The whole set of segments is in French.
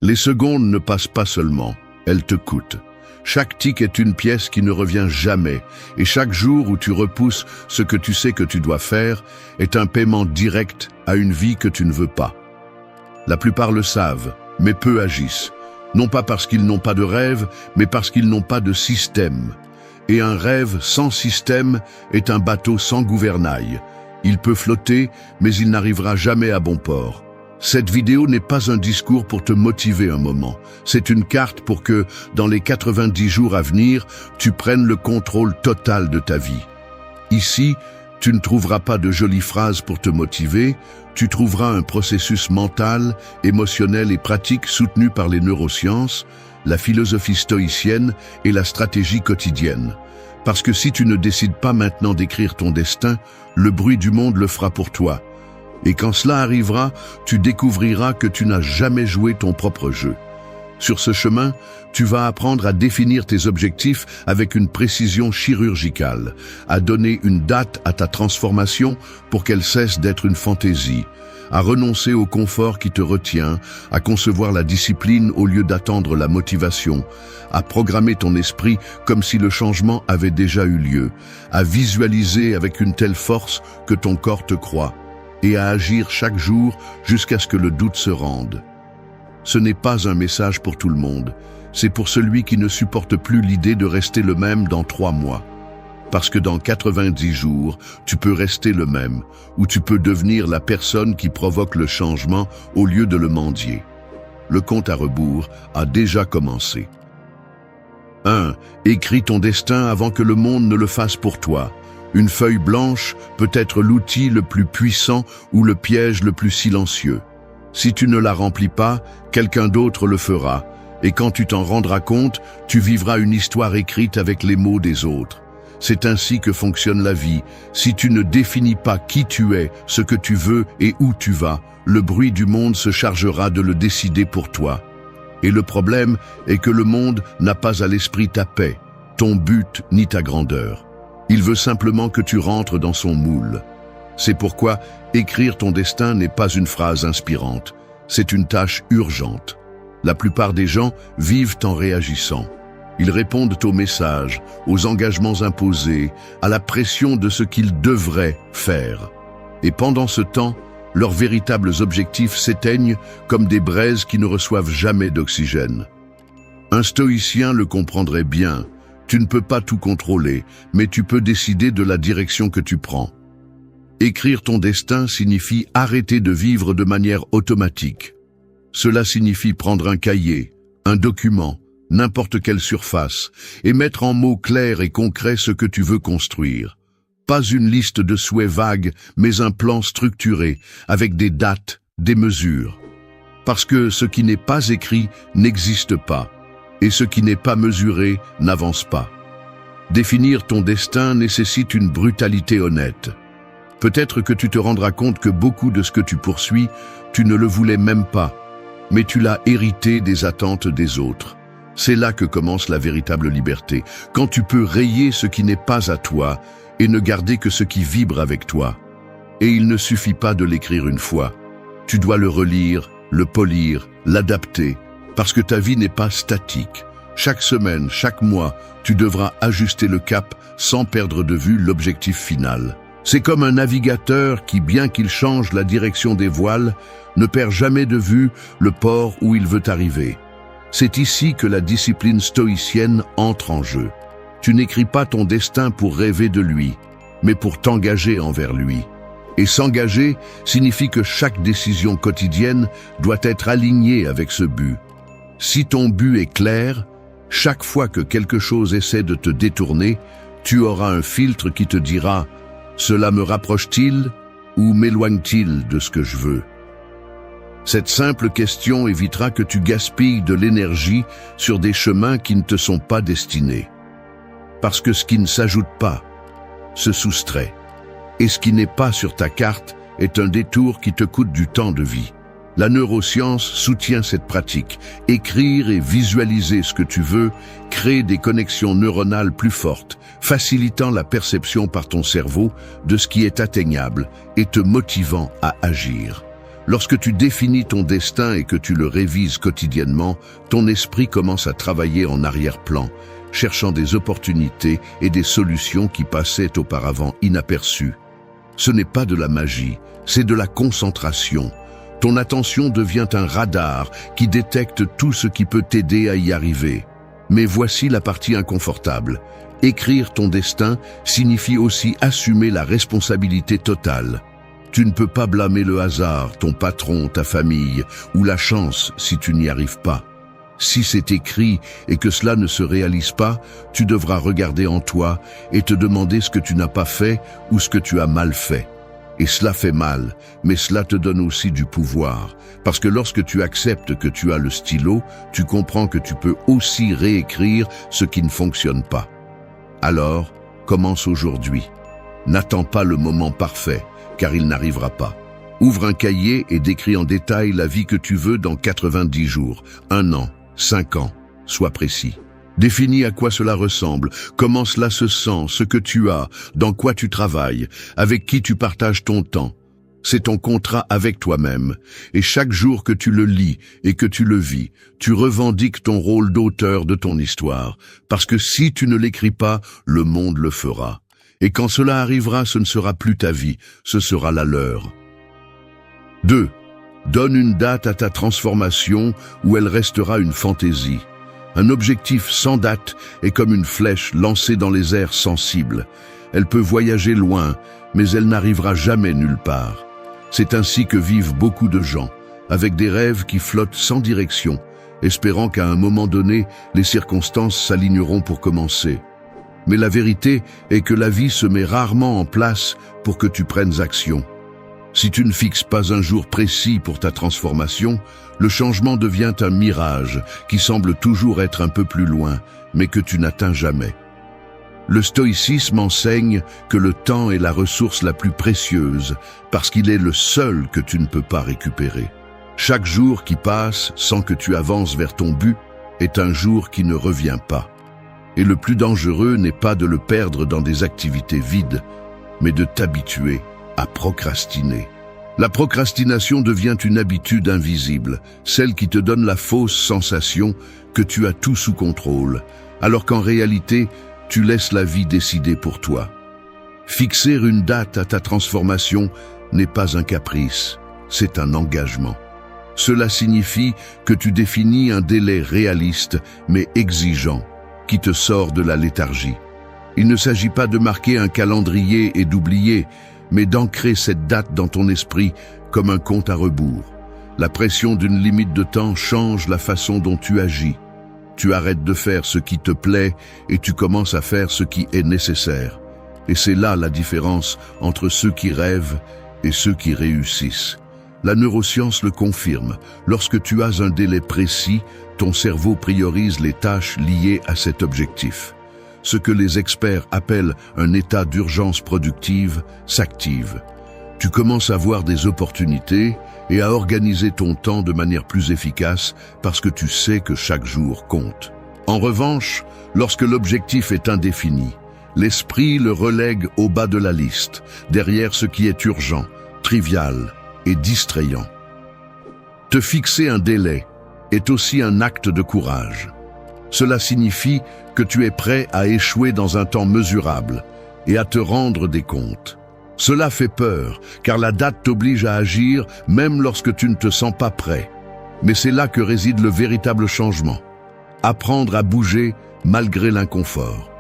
Les secondes ne passent pas seulement, elles te coûtent. Chaque tic est une pièce qui ne revient jamais, et chaque jour où tu repousses ce que tu sais que tu dois faire est un paiement direct à une vie que tu ne veux pas. La plupart le savent, mais peu agissent. Non pas parce qu'ils n'ont pas de rêve, mais parce qu'ils n'ont pas de système. Et un rêve sans système est un bateau sans gouvernail. Il peut flotter, mais il n'arrivera jamais à bon port. Cette vidéo n'est pas un discours pour te motiver un moment. C'est une carte pour que, dans les 90 jours à venir, tu prennes le contrôle total de ta vie. Ici, tu ne trouveras pas de jolies phrases pour te motiver, tu trouveras un processus mental, émotionnel et pratique soutenu par les neurosciences, la philosophie stoïcienne et la stratégie quotidienne. Parce que si tu ne décides pas maintenant d'écrire ton destin, le bruit du monde le fera pour toi. Et quand cela arrivera, tu découvriras que tu n'as jamais joué ton propre jeu. Sur ce chemin, tu vas apprendre à définir tes objectifs avec une précision chirurgicale, à donner une date à ta transformation pour qu'elle cesse d'être une fantaisie, à renoncer au confort qui te retient, à concevoir la discipline au lieu d'attendre la motivation, à programmer ton esprit comme si le changement avait déjà eu lieu, à visualiser avec une telle force que ton corps te croit, et à agir chaque jour jusqu'à ce que le doute se rende. Ce n'est pas un message pour tout le monde, c'est pour celui qui ne supporte plus l'idée de rester le même dans 3 mois. Parce que dans 90 jours, tu peux rester le même, ou tu peux devenir la personne qui provoque le changement au lieu de le mendier. Le compte à rebours a déjà commencé. 1. Écris ton destin avant que le monde ne le fasse pour toi. Une feuille blanche peut être l'outil le plus puissant ou le piège le plus silencieux. Si tu ne la remplis pas, quelqu'un d'autre le fera, et quand tu t'en rendras compte, tu vivras une histoire écrite avec les mots des autres. C'est ainsi que fonctionne la vie. Si tu ne définis pas qui tu es, ce que tu veux et où tu vas, le bruit du monde se chargera de le décider pour toi. Et le problème est que le monde n'a pas à l'esprit ta paix, ton but ni ta grandeur. Il veut simplement que tu rentres dans son moule. C'est pourquoi écrire ton destin n'est pas une phrase inspirante, c'est une tâche urgente. La plupart des gens vivent en réagissant. Ils répondent aux messages, aux engagements imposés, à la pression de ce qu'ils devraient faire. Et pendant ce temps, leurs véritables objectifs s'éteignent comme des braises qui ne reçoivent jamais d'oxygène. Un stoïcien le comprendrait bien. Tu ne peux pas tout contrôler, mais tu peux décider de la direction que tu prends. Écrire ton destin signifie arrêter de vivre de manière automatique. Cela signifie prendre un cahier, un document, n'importe quelle surface, et mettre en mots clairs et concrets ce que tu veux construire. Pas une liste de souhaits vagues, mais un plan structuré, avec des dates, des mesures. Parce que ce qui n'est pas écrit n'existe pas, et ce qui n'est pas mesuré n'avance pas. Définir ton destin nécessite une brutalité honnête. Peut-être que tu te rendras compte que beaucoup de ce que tu poursuis, tu ne le voulais même pas, mais tu l'as hérité des attentes des autres. C'est là que commence la véritable liberté, quand tu peux rayer ce qui n'est pas à toi et ne garder que ce qui vibre avec toi. Et il ne suffit pas de l'écrire une fois. Tu dois le relire, le polir, l'adapter, parce que ta vie n'est pas statique. Chaque semaine, chaque mois, tu devras ajuster le cap sans perdre de vue l'objectif final. C'est comme un navigateur qui, bien qu'il change la direction des voiles, ne perd jamais de vue le port où il veut arriver. C'est ici que la discipline stoïcienne entre en jeu. Tu n'écris pas ton destin pour rêver de lui, mais pour t'engager envers lui. Et s'engager signifie que chaque décision quotidienne doit être alignée avec ce but. Si ton but est clair, chaque fois que quelque chose essaie de te détourner, tu auras un filtre qui te dira « Cela me rapproche-t-il ou m'éloigne-t-il de ce que je veux ?» Cette simple question évitera que tu gaspilles de l'énergie sur des chemins qui ne te sont pas destinés. Parce que ce qui ne s'ajoute pas se soustrait. Et ce qui n'est pas sur ta carte est un détour qui te coûte du temps de vie. La neuroscience soutient cette pratique. Écrire et visualiser ce que tu veux crée des connexions neuronales plus fortes, facilitant la perception par ton cerveau de ce qui est atteignable et te motivant à agir. Lorsque tu définis ton destin et que tu le révises quotidiennement, ton esprit commence à travailler en arrière-plan, cherchant des opportunités et des solutions qui passaient auparavant inaperçues. Ce n'est pas de la magie, c'est de la concentration. Ton attention devient un radar qui détecte tout ce qui peut t'aider à y arriver. Mais voici la partie inconfortable. Écrire ton destin signifie aussi assumer la responsabilité totale. Tu ne peux pas blâmer le hasard, ton patron, ta famille ou la chance si tu n'y arrives pas. Si c'est écrit et que cela ne se réalise pas, tu devras regarder en toi et te demander ce que tu n'as pas fait ou ce que tu as mal fait. Et cela fait mal, mais cela te donne aussi du pouvoir. Parce que lorsque tu acceptes que tu as le stylo, tu comprends que tu peux aussi réécrire ce qui ne fonctionne pas. Alors, commence aujourd'hui. N'attends pas le moment parfait, car il n'arrivera pas. Ouvre un cahier et décris en détail la vie que tu veux dans 90 jours, 1 an, 5 ans. Sois précis. Définis à quoi cela ressemble, comment cela se sent, ce que tu as, dans quoi tu travailles, avec qui tu partages ton temps. C'est ton contrat avec toi-même. Et chaque jour que tu le lis et que tu le vis, tu revendiques ton rôle d'auteur de ton histoire. Parce que si tu ne l'écris pas, le monde le fera. Et quand cela arrivera, ce ne sera plus ta vie, ce sera la leur. 2. Donne une date à ta transformation où elle restera une fantaisie. Un objectif sans date est comme une flèche lancée dans les airs sans cible. Elle peut voyager loin, mais elle n'arrivera jamais nulle part. C'est ainsi que vivent beaucoup de gens, avec des rêves qui flottent sans direction, espérant qu'à un moment donné, les circonstances s'aligneront pour commencer. Mais la vérité est que la vie se met rarement en place pour que tu prennes action. Si tu ne fixes pas un jour précis pour ta transformation, le changement devient un mirage qui semble toujours être un peu plus loin, mais que tu n'atteins jamais. Le stoïcisme enseigne que le temps est la ressource la plus précieuse parce qu'il est le seul que tu ne peux pas récupérer. Chaque jour qui passe sans que tu avances vers ton but est un jour qui ne revient pas. Et le plus dangereux n'est pas de le perdre dans des activités vides, mais de t'habituer à procrastiner. La procrastination devient une habitude invisible, celle qui te donne la fausse sensation que tu as tout sous contrôle, alors qu'en réalité, tu laisses la vie décider pour toi. Fixer une date à ta transformation n'est pas un caprice, c'est un engagement. Cela signifie que tu définis un délai réaliste mais exigeant, qui te sort de la léthargie. Il ne s'agit pas de marquer un calendrier et d'oublier, mais d'ancrer cette date dans ton esprit comme un compte à rebours. La pression d'une limite de temps change la façon dont tu agis. Tu arrêtes de faire ce qui te plaît et tu commences à faire ce qui est nécessaire. Et c'est là la différence entre ceux qui rêvent et ceux qui réussissent. La neuroscience le confirme. Lorsque tu as un délai précis, ton cerveau priorise les tâches liées à cet objectif. Ce que les experts appellent un état d'urgence productive s'active. Tu commences à voir des opportunités et à organiser ton temps de manière plus efficace parce que tu sais que chaque jour compte. En revanche, lorsque l'objectif est indéfini, l'esprit le relègue au bas de la liste, derrière ce qui est urgent, trivial et distrayant. Te fixer un délai est aussi un acte de courage. Cela signifie que tu es prêt à échouer dans un temps mesurable et à te rendre des comptes. Cela fait peur, car la date t'oblige à agir même lorsque tu ne te sens pas prêt. Mais c'est là que réside le véritable changement. Apprendre à bouger malgré l'inconfort.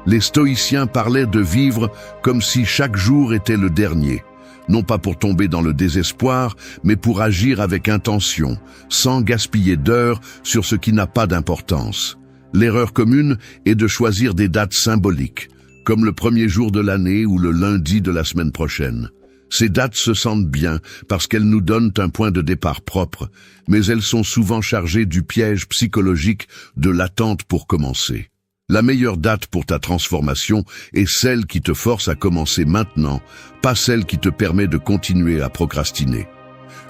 Les stoïciens parlaient de vivre comme si chaque jour était le dernier. Non pas pour tomber dans le désespoir, mais pour agir avec intention, sans gaspiller d'heures sur ce qui n'a pas d'importance. L'erreur commune est de choisir des dates symboliques, comme le premier jour de l'année ou le lundi de la semaine prochaine. Ces dates se sentent bien parce qu'elles nous donnent un point de départ propre, mais elles sont souvent chargées du piège psychologique de l'attente pour commencer. La meilleure date pour ta transformation est celle qui te force à commencer maintenant, pas celle qui te permet de continuer à procrastiner.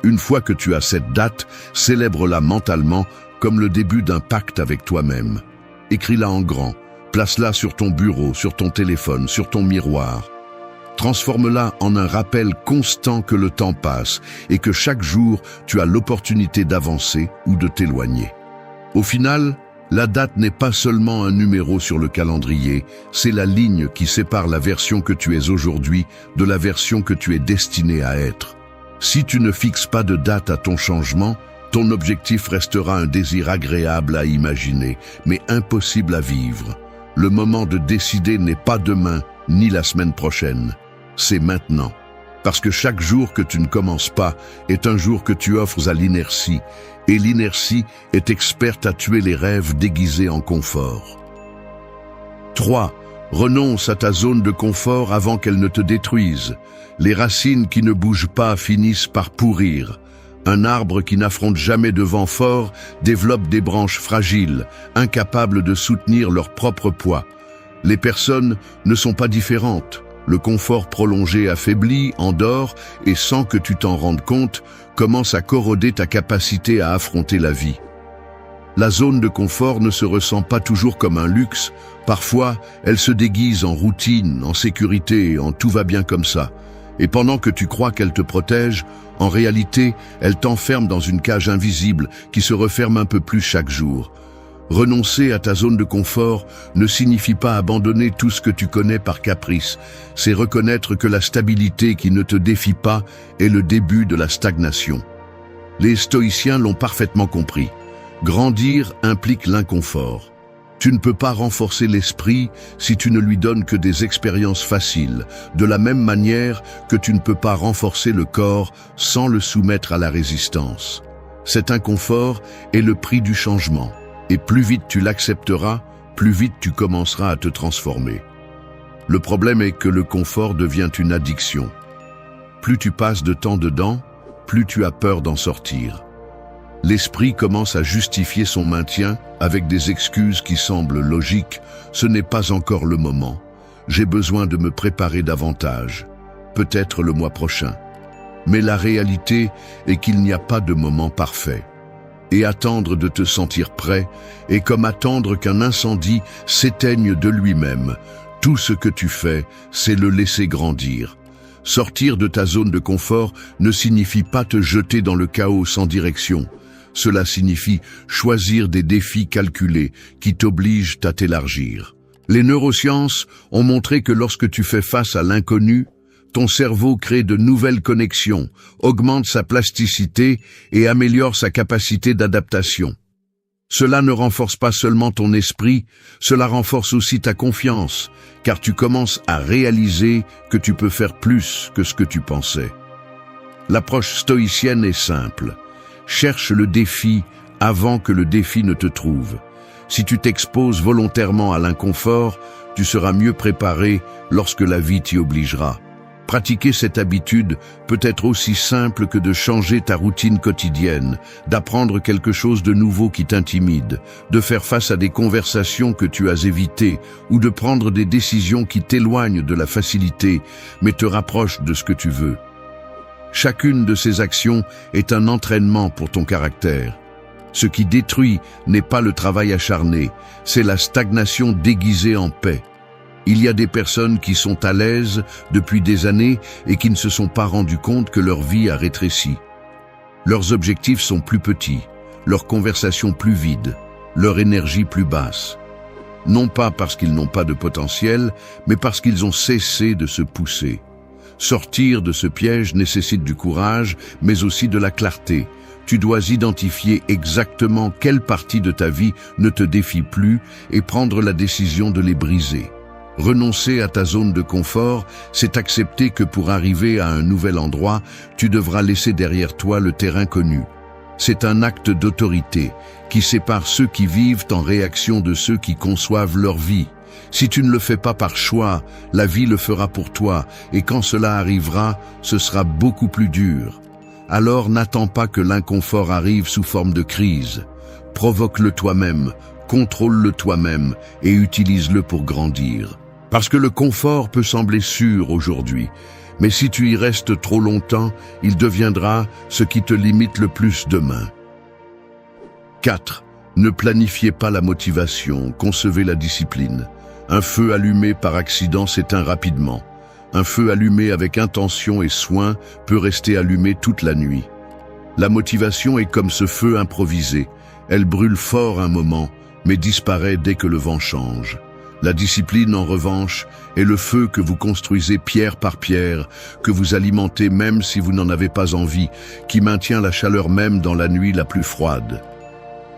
Une fois que tu as cette date, célèbre-la mentalement comme le début d'un pacte avec toi-même. Écris-la en grand, place-la sur ton bureau, sur ton téléphone, sur ton miroir. Transforme-la en un rappel constant que le temps passe et que chaque jour, tu as l'opportunité d'avancer ou de t'éloigner. Au final, la date n'est pas seulement un numéro sur le calendrier, c'est la ligne qui sépare la version que tu es aujourd'hui de la version que tu es destiné à être. Si tu ne fixes pas de date à ton changement, ton objectif restera un désir agréable à imaginer, mais impossible à vivre. Le moment de décider n'est pas demain, ni la semaine prochaine. C'est maintenant. Parce que chaque jour que tu ne commences pas est un jour que tu offres à l'inertie, et l'inertie est experte à tuer les rêves déguisés en confort. 3. Renonce à ta zone de confort avant qu'elle ne te détruise. Les racines qui ne bougent pas finissent par pourrir. Un arbre qui n'affronte jamais de vent fort développe des branches fragiles, incapables de soutenir leur propre poids. Les personnes ne sont pas différentes. Le confort prolongé affaiblit, endort et sans que tu t'en rendes compte, commence à corroder ta capacité à affronter la vie. La zone de confort ne se ressent pas toujours comme un luxe. Parfois, elle se déguise en routine, en sécurité, en tout va bien comme ça. Et pendant que tu crois qu'elle te protège, en réalité, elle t'enferme dans une cage invisible qui se referme un peu plus chaque jour. Renoncer à ta zone de confort ne signifie pas abandonner tout ce que tu connais par caprice. C'est reconnaître que la stabilité qui ne te défie pas est le début de la stagnation. Les stoïciens l'ont parfaitement compris. Grandir implique l'inconfort. Tu ne peux pas renforcer l'esprit si tu ne lui donnes que des expériences faciles, de la même manière que tu ne peux pas renforcer le corps sans le soumettre à la résistance. Cet inconfort est le prix du changement. Et plus vite tu l'accepteras, plus vite tu commenceras à te transformer. Le problème est que le confort devient une addiction. Plus tu passes de temps dedans, plus tu as peur d'en sortir. L'esprit commence à justifier son maintien avec des excuses qui semblent logiques. Ce n'est pas encore le moment. J'ai besoin de me préparer davantage. Peut-être le mois prochain. Mais la réalité est qu'il n'y a pas de moment parfait. Et attendre de te sentir prêt est comme attendre qu'un incendie s'éteigne de lui-même. Tout ce que tu fais, c'est le laisser grandir. Sortir de ta zone de confort ne signifie pas te jeter dans le chaos sans direction. Cela signifie choisir des défis calculés qui t'obligent à t'élargir. Les neurosciences ont montré que lorsque tu fais face à l'inconnu, ton cerveau crée de nouvelles connexions, augmente sa plasticité et améliore sa capacité d'adaptation. Cela ne renforce pas seulement ton esprit, cela renforce aussi ta confiance, car tu commences à réaliser que tu peux faire plus que ce que tu pensais. L'approche stoïcienne est simple. Cherche le défi avant que le défi ne te trouve. Si tu t'exposes volontairement à l'inconfort, tu seras mieux préparé lorsque la vie t'y obligera. Pratiquer cette habitude peut être aussi simple que de changer ta routine quotidienne, d'apprendre quelque chose de nouveau qui t'intimide, de faire face à des conversations que tu as évitées ou de prendre des décisions qui t'éloignent de la facilité mais te rapprochent de ce que tu veux. Chacune de ces actions est un entraînement pour ton caractère. Ce qui détruit n'est pas le travail acharné, c'est la stagnation déguisée en paix. Il y a des personnes qui sont à l'aise depuis des années et qui ne se sont pas rendues compte que leur vie a rétréci. Leurs objectifs sont plus petits, leurs conversations plus vides, leur énergie plus basse. Non pas parce qu'ils n'ont pas de potentiel, mais parce qu'ils ont cessé de se pousser. Sortir de ce piège nécessite du courage, mais aussi de la clarté. Tu dois identifier exactement quelle partie de ta vie ne te défie plus et prendre la décision de les briser. Renoncer à ta zone de confort, c'est accepter que pour arriver à un nouvel endroit, tu devras laisser derrière toi le terrain connu. C'est un acte d'autorité qui sépare ceux qui vivent en réaction de ceux qui conçoivent leur vie. Si tu ne le fais pas par choix, la vie le fera pour toi, et quand cela arrivera, ce sera beaucoup plus dur. Alors n'attends pas que l'inconfort arrive sous forme de crise. Provoque-le toi-même, contrôle-le toi-même et utilise-le pour grandir. Parce que le confort peut sembler sûr aujourd'hui, mais si tu y restes trop longtemps, il deviendra ce qui te limite le plus demain. 4. Ne planifiez pas la motivation, concevez la discipline. Un feu allumé par accident s'éteint rapidement. Un feu allumé avec intention et soin peut rester allumé toute la nuit. La motivation est comme ce feu improvisé. Elle brûle fort un moment, mais disparaît dès que le vent change. La discipline, en revanche, est le feu que vous construisez pierre par pierre, que vous alimentez même si vous n'en avez pas envie, qui maintient la chaleur même dans la nuit la plus froide.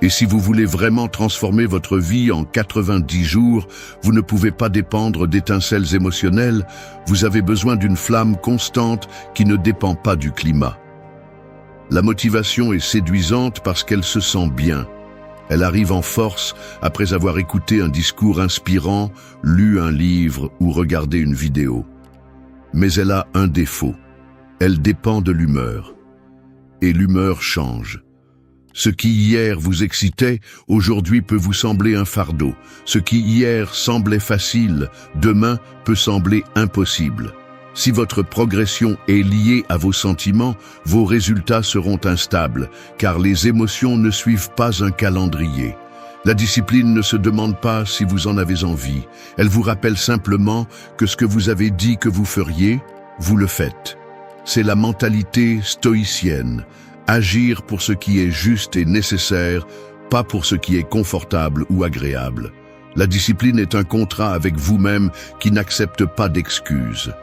Et si vous voulez vraiment transformer votre vie en 90 jours, vous ne pouvez pas dépendre d'étincelles émotionnelles, vous avez besoin d'une flamme constante qui ne dépend pas du climat. La motivation est séduisante parce qu'elle se sent bien. Elle arrive en force après avoir écouté un discours inspirant, lu un livre ou regardé une vidéo. Mais elle a un défaut. Elle dépend de l'humeur. Et l'humeur change. Ce qui hier vous excitait, aujourd'hui peut vous sembler un fardeau. Ce qui hier semblait facile, demain peut sembler impossible. Si votre progression est liée à vos sentiments, vos résultats seront instables, car les émotions ne suivent pas un calendrier. La discipline ne se demande pas si vous en avez envie. Elle vous rappelle simplement que ce que vous avez dit que vous feriez, vous le faites. C'est la mentalité stoïcienne. Agir pour ce qui est juste et nécessaire, pas pour ce qui est confortable ou agréable. La discipline est un contrat avec vous-même qui n'accepte pas d'excuses.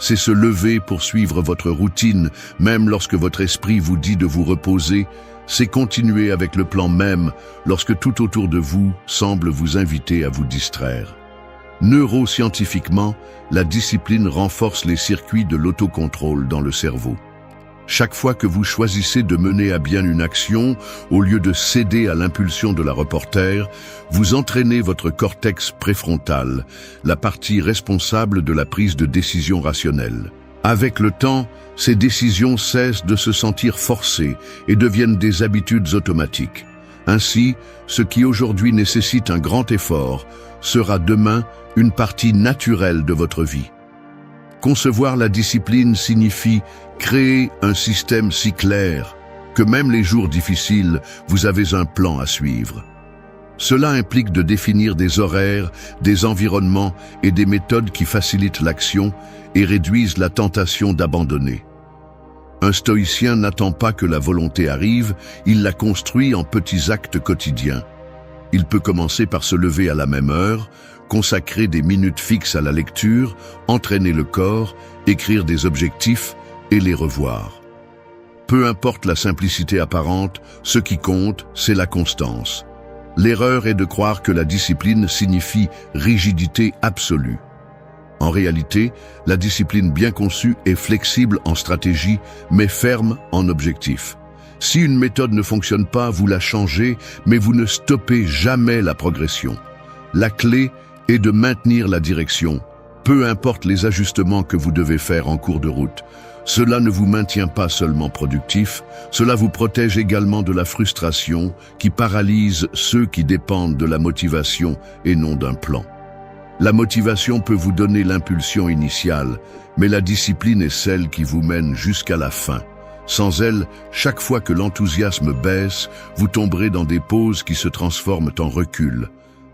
C'est se lever pour suivre votre routine, même lorsque votre esprit vous dit de vous reposer. C'est continuer avec le plan même lorsque tout autour de vous semble vous inviter à vous distraire. Neuroscientifiquement, la discipline renforce les circuits de l'autocontrôle dans le cerveau. Chaque fois que vous choisissez de mener à bien une action, au lieu de céder à l'impulsion de la reporter, vous entraînez votre cortex préfrontal, la partie responsable de la prise de décision rationnelle. Avec le temps, ces décisions cessent de se sentir forcées et deviennent des habitudes automatiques. Ainsi, ce qui aujourd'hui nécessite un grand effort sera demain une partie naturelle de votre vie. Concevoir la discipline signifie créer un système si clair que même les jours difficiles, vous avez un plan à suivre. Cela implique de définir des horaires, des environnements et des méthodes qui facilitent l'action et réduisent la tentation d'abandonner. Un stoïcien n'attend pas que la volonté arrive, il la construit en petits actes quotidiens. Il peut commencer par se lever à la même heure, consacrer des minutes fixes à la lecture, entraîner le corps, écrire des objectifs et les revoir. Peu importe la simplicité apparente, ce qui compte, c'est la constance. L'erreur est de croire que la discipline signifie rigidité absolue. En réalité, la discipline bien conçue est flexible en stratégie, mais ferme en objectif. Si une méthode ne fonctionne pas, vous la changez, mais vous ne stoppez jamais la progression. La clé est de maintenir la direction, peu importe les ajustements que vous devez faire en cours de route. Cela ne vous maintient pas seulement productif, cela vous protège également de la frustration qui paralyse ceux qui dépendent de la motivation et non d'un plan. La motivation peut vous donner l'impulsion initiale, mais la discipline est celle qui vous mène jusqu'à la fin. Sans elle, chaque fois que l'enthousiasme baisse, vous tomberez dans des pauses qui se transforment en recul.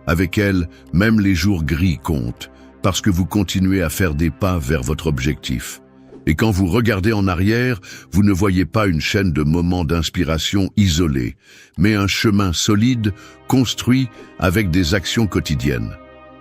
Avec elle, même les jours gris comptent, parce que vous continuez à faire des pas vers votre objectif. Et quand vous regardez en arrière, vous ne voyez pas une chaîne de moments d'inspiration isolés, mais un chemin solide, construit avec des actions quotidiennes.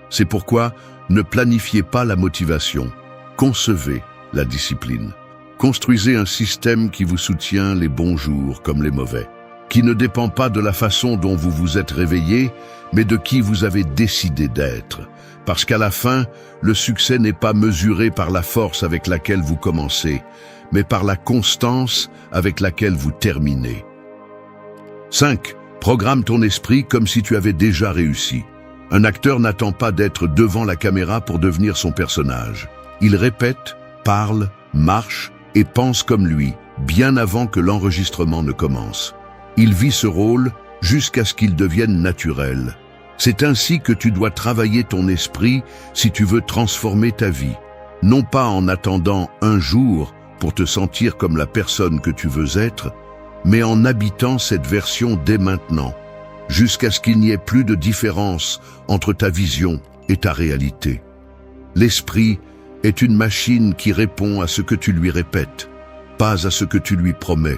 C'est pourquoi ne planifiez pas la motivation, concevez la discipline. Construisez un système qui vous soutient les bons jours comme les mauvais, qui ne dépend pas de la façon dont vous vous êtes réveillé, mais de qui vous avez décidé d'être. Parce qu'à la fin, le succès n'est pas mesuré par la force avec laquelle vous commencez, mais par la constance avec laquelle vous terminez. 5. Programme ton esprit comme si tu avais déjà réussi. Un acteur n'attend pas d'être devant la caméra pour devenir son personnage. Il répète, parle, marche et pense comme lui, bien avant que l'enregistrement ne commence. Il vit ce rôle jusqu'à ce qu'il devienne naturel. C'est ainsi que tu dois travailler ton esprit si tu veux transformer ta vie. Non pas en attendant un jour pour te sentir comme la personne que tu veux être, mais en habitant cette version dès maintenant, jusqu'à ce qu'il n'y ait plus de différence entre ta vision et ta réalité. L'esprit, est une machine qui répond à ce que tu lui répètes, pas à ce que tu lui promets.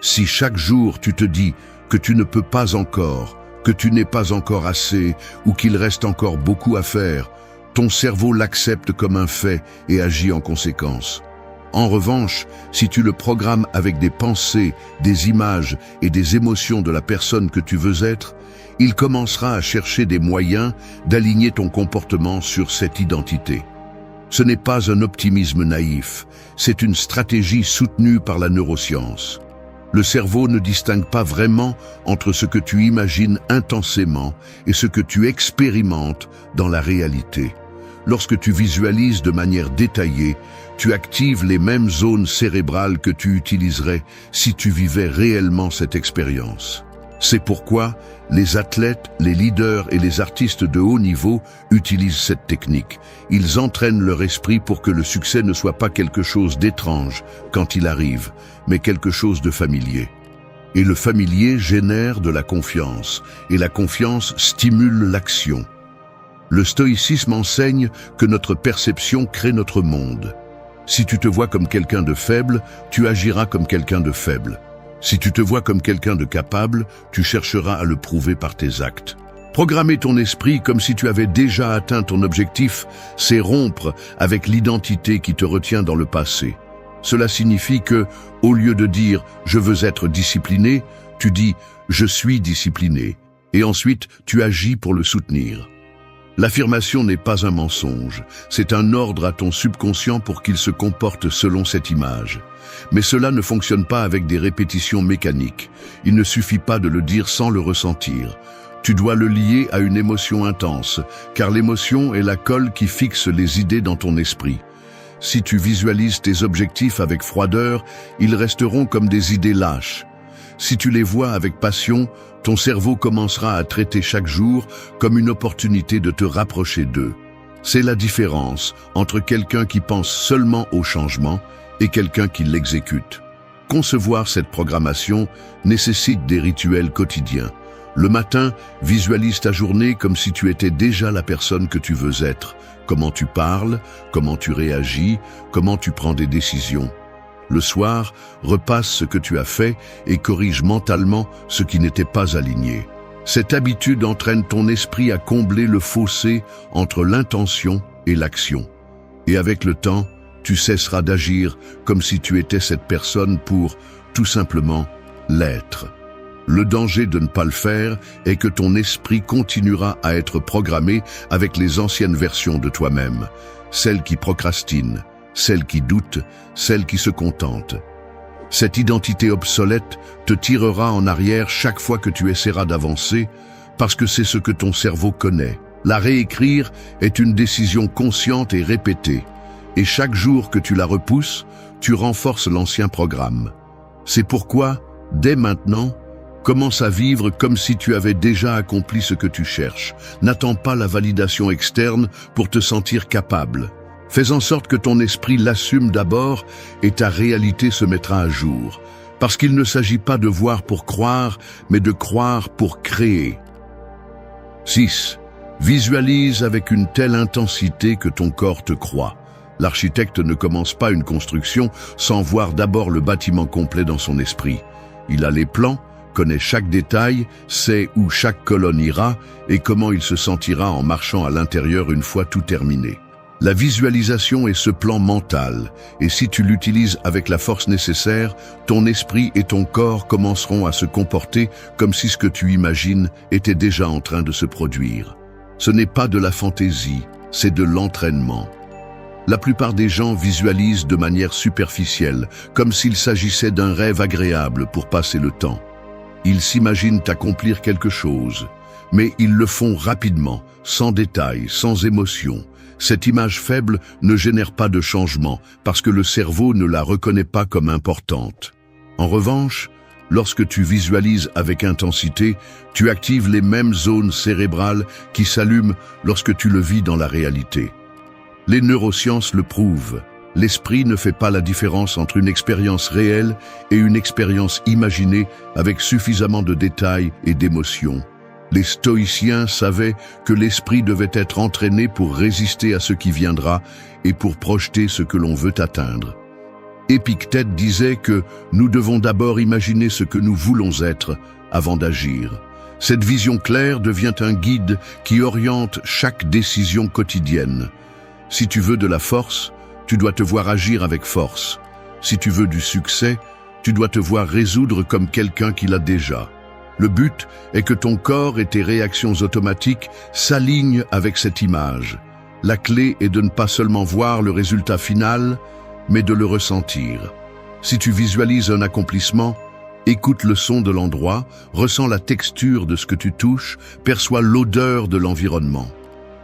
Si chaque jour tu te dis que tu ne peux pas encore, que tu n'es pas encore assez ou qu'il reste encore beaucoup à faire, ton cerveau l'accepte comme un fait et agit en conséquence. En revanche, si tu le programmes avec des pensées, des images et des émotions de la personne que tu veux être, il commencera à chercher des moyens d'aligner ton comportement sur cette identité. Ce n'est pas un optimisme naïf, c'est une stratégie soutenue par la neuroscience. Le cerveau ne distingue pas vraiment entre ce que tu imagines intensément et ce que tu expérimentes dans la réalité. Lorsque tu visualises de manière détaillée, tu actives les mêmes zones cérébrales que tu utiliserais si tu vivais réellement cette expérience. C'est pourquoi les athlètes, les leaders et les artistes de haut niveau utilisent cette technique. Ils entraînent leur esprit pour que le succès ne soit pas quelque chose d'étrange quand il arrive, mais quelque chose de familier. Et le familier génère de la confiance, et la confiance stimule l'action. Le stoïcisme enseigne que notre perception crée notre monde. Si tu te vois comme quelqu'un de faible, tu agiras comme quelqu'un de faible. Si tu te vois comme quelqu'un de capable, tu chercheras à le prouver par tes actes. Programmer ton esprit comme si tu avais déjà atteint ton objectif, c'est rompre avec l'identité qui te retient dans le passé. Cela signifie que, au lieu de dire « je veux être discipliné », tu dis « je suis discipliné » et ensuite tu agis pour le soutenir. L'affirmation n'est pas un mensonge, c'est un ordre à ton subconscient pour qu'il se comporte selon cette image. Mais cela ne fonctionne pas avec des répétitions mécaniques. Il ne suffit pas de le dire sans le ressentir. Tu dois le lier à une émotion intense, car l'émotion est la colle qui fixe les idées dans ton esprit. Si tu visualises tes objectifs avec froideur, ils resteront comme des idées lâches. Si tu les vois avec passion, ton cerveau commencera à traiter chaque jour comme une opportunité de te rapprocher d'eux. C'est la différence entre quelqu'un qui pense seulement au changement et quelqu'un qui l'exécute. Concevoir cette programmation nécessite des rituels quotidiens. Le matin, visualise ta journée comme si tu étais déjà la personne que tu veux être. Comment tu parles, comment tu réagis, comment tu prends des décisions. Le soir, repasse ce que tu as fait et corrige mentalement ce qui n'était pas aligné. Cette habitude entraîne ton esprit à combler le fossé entre l'intention et l'action. Et avec le temps, tu cesseras d'agir comme si tu étais cette personne pour, tout simplement, l'être. Le danger de ne pas le faire est que ton esprit continuera à être programmé avec les anciennes versions de toi-même, celles qui procrastinent, celle qui doute, celle qui se contente. Cette identité obsolète te tirera en arrière chaque fois que tu essaieras d'avancer, parce que c'est ce que ton cerveau connaît. La réécrire est une décision consciente et répétée, et chaque jour que tu la repousses, tu renforces l'ancien programme. C'est pourquoi, dès maintenant, commence à vivre comme si tu avais déjà accompli ce que tu cherches. N'attends pas la validation externe pour te sentir capable. Fais en sorte que ton esprit l'assume d'abord et ta réalité se mettra à jour. Parce qu'il ne s'agit pas de voir pour croire, mais de croire pour créer. 6. Visualise avec une telle intensité que ton corps te croit. L'architecte ne commence pas une construction sans voir d'abord le bâtiment complet dans son esprit. Il a les plans, connaît chaque détail, sait où chaque colonne ira et comment il se sentira en marchant à l'intérieur une fois tout terminé. La visualisation est ce plan mental, et si tu l'utilises avec la force nécessaire, ton esprit et ton corps commenceront à se comporter comme si ce que tu imagines était déjà en train de se produire. Ce n'est pas de la fantaisie, c'est de l'entraînement. La plupart des gens visualisent de manière superficielle, comme s'il s'agissait d'un rêve agréable pour passer le temps. Ils s'imaginent accomplir quelque chose, mais ils le font rapidement, sans détail, sans émotion. Cette image faible ne génère pas de changement parce que le cerveau ne la reconnaît pas comme importante. En revanche, lorsque tu visualises avec intensité, tu actives les mêmes zones cérébrales qui s'allument lorsque tu le vis dans la réalité. Les neurosciences le prouvent. L'esprit ne fait pas la différence entre une expérience réelle et une expérience imaginée avec suffisamment de détails et d'émotions. Les stoïciens savaient que l'esprit devait être entraîné pour résister à ce qui viendra et pour projeter ce que l'on veut atteindre. Épictète disait que nous devons d'abord imaginer ce que nous voulons être avant d'agir. Cette vision claire devient un guide qui oriente chaque décision quotidienne. Si tu veux de la force, tu dois te voir agir avec force. Si tu veux du succès, tu dois te voir résoudre comme quelqu'un qui l'a déjà. Le but est que ton corps et tes réactions automatiques s'alignent avec cette image. La clé est de ne pas seulement voir le résultat final, mais de le ressentir. Si tu visualises un accomplissement, écoute le son de l'endroit, ressens la texture de ce que tu touches, perçois l'odeur de l'environnement.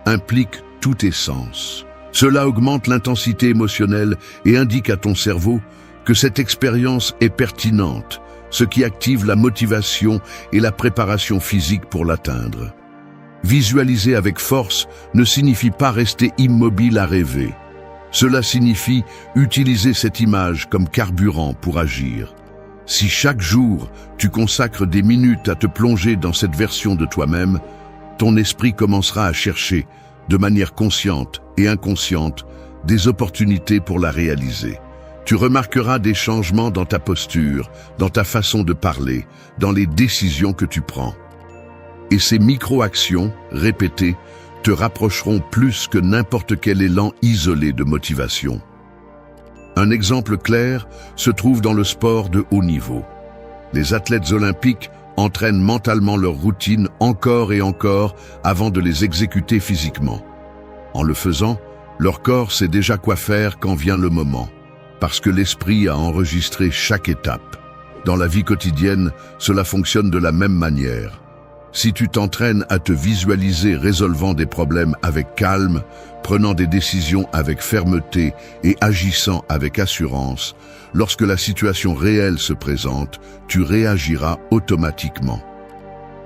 Implique tous tes sens. Cela augmente l'intensité émotionnelle et indique à ton cerveau que cette expérience est pertinente, ce qui active la motivation et la préparation physique pour l'atteindre. Visualiser avec force ne signifie pas rester immobile à rêver. Cela signifie utiliser cette image comme carburant pour agir. Si chaque jour, tu consacres des minutes à te plonger dans cette version de toi-même, ton esprit commencera à chercher, de manière consciente et inconsciente, des opportunités pour la réaliser. Tu remarqueras des changements dans ta posture, dans ta façon de parler, dans les décisions que tu prends. Et ces micro-actions, répétées, te rapprocheront plus que n'importe quel élan isolé de motivation. Un exemple clair se trouve dans le sport de haut niveau. Les athlètes olympiques entraînent mentalement leur routine encore et encore avant de les exécuter physiquement. En le faisant, leur corps sait déjà quoi faire quand vient le moment, parce que l'esprit a enregistré chaque étape. Dans la vie quotidienne, cela fonctionne de la même manière. Si tu t'entraînes à te visualiser résolvant des problèmes avec calme, prenant des décisions avec fermeté et agissant avec assurance, lorsque la situation réelle se présente, tu réagiras automatiquement.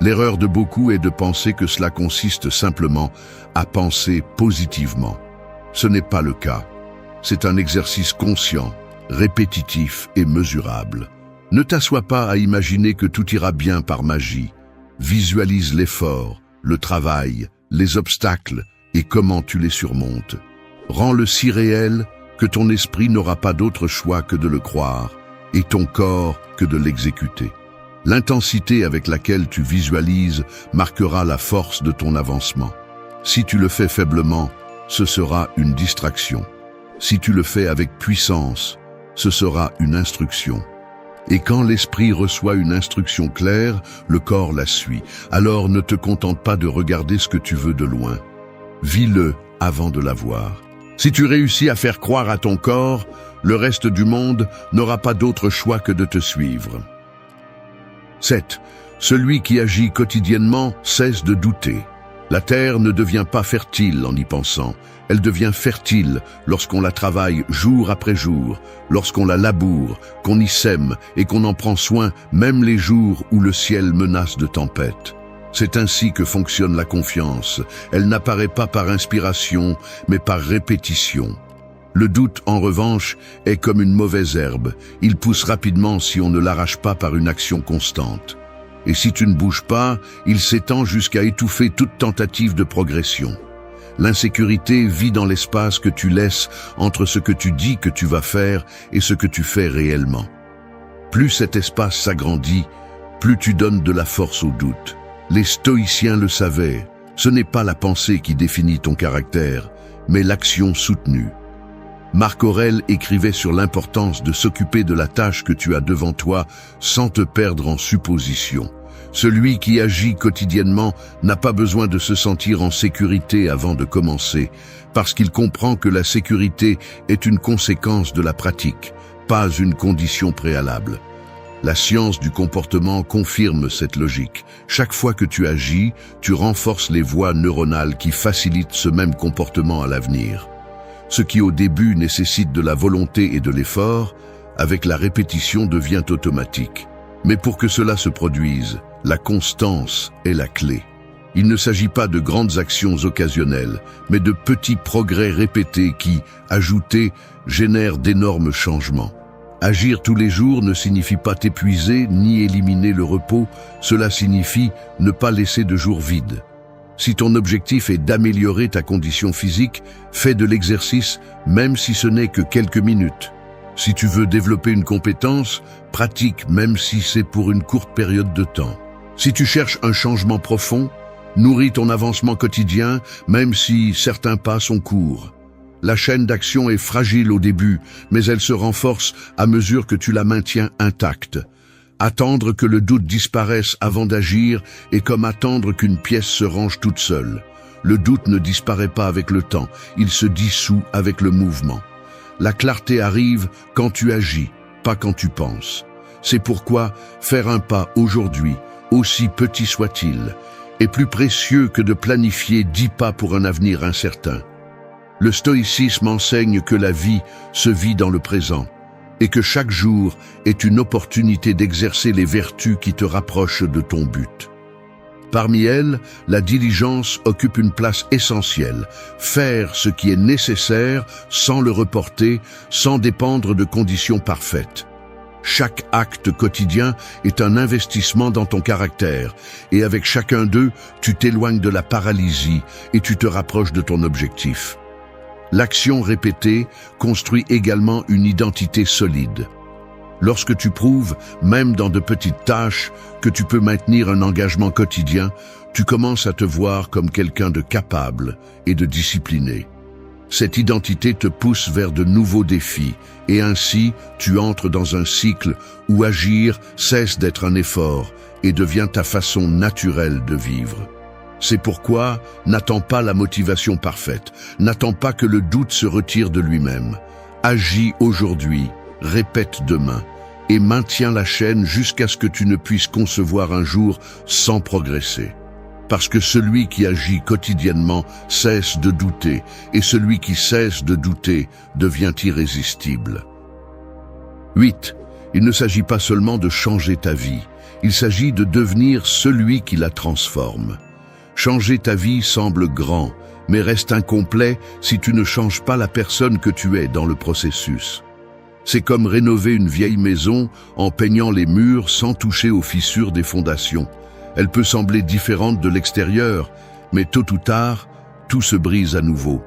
L'erreur de beaucoup est de penser que cela consiste simplement à penser positivement. Ce n'est pas le cas. C'est un exercice conscient, répétitif et mesurable. Ne t'assois pas à imaginer que tout ira bien par magie. Visualise l'effort, le travail, les obstacles et comment tu les surmontes. Rends-le si réel que ton esprit n'aura pas d'autre choix que de le croire et ton corps que de l'exécuter. L'intensité avec laquelle tu visualises marquera la force de ton avancement. Si tu le fais faiblement, ce sera une distraction. Si tu le fais avec puissance, ce sera une instruction. Et quand l'esprit reçoit une instruction claire, le corps la suit. Alors ne te contente pas de regarder ce que tu veux de loin. Vis-le avant de l'avoir. Si tu réussis à faire croire à ton corps, le reste du monde n'aura pas d'autre choix que de te suivre. 7. Celui qui agit quotidiennement cesse de douter. La terre ne devient pas fertile en y pensant. Elle devient fertile lorsqu'on la travaille jour après jour, lorsqu'on la laboure, qu'on y sème et qu'on en prend soin même les jours où le ciel menace de tempête. C'est ainsi que fonctionne la confiance. Elle n'apparaît pas par inspiration, mais par répétition. Le doute, en revanche, est comme une mauvaise herbe. Il pousse rapidement si on ne l'arrache pas par une action constante. Et si tu ne bouges pas, il s'étend jusqu'à étouffer toute tentative de progression. L'insécurité vit dans l'espace que tu laisses entre ce que tu dis que tu vas faire et ce que tu fais réellement. Plus cet espace s'agrandit, plus tu donnes de la force au doute. Les stoïciens le savaient, ce n'est pas la pensée qui définit ton caractère, mais l'action soutenue. Marco Aurelio écrivait sur l'importance de s'occuper de la tâche que tu as devant toi sans te perdre en suppositions. Celui qui agit quotidiennement n'a pas besoin de se sentir en sécurité avant de commencer, parce qu'il comprend que la sécurité est une conséquence de la pratique, pas une condition préalable. La science du comportement confirme cette logique. Chaque fois que tu agis, tu renforces les voies neuronales qui facilitent ce même comportement à l'avenir. Ce qui au début nécessite de la volonté et de l'effort, avec la répétition devient automatique. Mais pour que cela se produise, la constance est la clé. Il ne s'agit pas de grandes actions occasionnelles, mais de petits progrès répétés qui, ajoutés, génèrent d'énormes changements. Agir tous les jours ne signifie pas t'épuiser ni éliminer le repos, cela signifie ne pas laisser de jours vides. Si ton objectif est d'améliorer ta condition physique, fais de l'exercice même si ce n'est que quelques minutes. Si tu veux développer une compétence, pratique même si c'est pour une courte période de temps. Si tu cherches un changement profond, nourris ton avancement quotidien même si certains pas sont courts. La chaîne d'action est fragile au début, mais elle se renforce à mesure que tu la maintiens intacte. Attendre que le doute disparaisse avant d'agir est comme attendre qu'une pièce se range toute seule. Le doute ne disparaît pas avec le temps, il se dissout avec le mouvement. La clarté arrive quand tu agis, pas quand tu penses. C'est pourquoi faire un pas aujourd'hui, aussi petit soit-il, est plus précieux que de planifier 10 pas pour un avenir incertain. Le stoïcisme enseigne que la vie se vit dans le présent et que chaque jour est une opportunité d'exercer les vertus qui te rapprochent de ton but. Parmi elles, la diligence occupe une place essentielle. Faire ce qui est nécessaire sans le reporter, sans dépendre de conditions parfaites. Chaque acte quotidien est un investissement dans ton caractère et avec chacun d'eux, tu t'éloignes de la paralysie et tu te rapproches de ton objectif. L'action répétée construit également une identité solide. Lorsque tu prouves, même dans de petites tâches, que tu peux maintenir un engagement quotidien, tu commences à te voir comme quelqu'un de capable et de discipliné. Cette identité te pousse vers de nouveaux défis et ainsi tu entres dans un cycle où agir cesse d'être un effort et devient ta façon naturelle de vivre. C'est pourquoi n'attends pas la motivation parfaite, n'attends pas que le doute se retire de lui-même. Agis aujourd'hui, répète demain, et maintiens la chaîne jusqu'à ce que tu ne puisses concevoir un jour sans progresser. Parce que celui qui agit quotidiennement cesse de douter, et celui qui cesse de douter devient irrésistible. 8. Il ne s'agit pas seulement de changer ta vie, il s'agit de devenir celui qui la transforme. Changer ta vie semble grand, mais reste incomplet si tu ne changes pas la personne que tu es dans le processus. C'est comme rénover une vieille maison en peignant les murs sans toucher aux fissures des fondations. Elle peut sembler différente de l'extérieur, mais tôt ou tard, tout se brise à nouveau.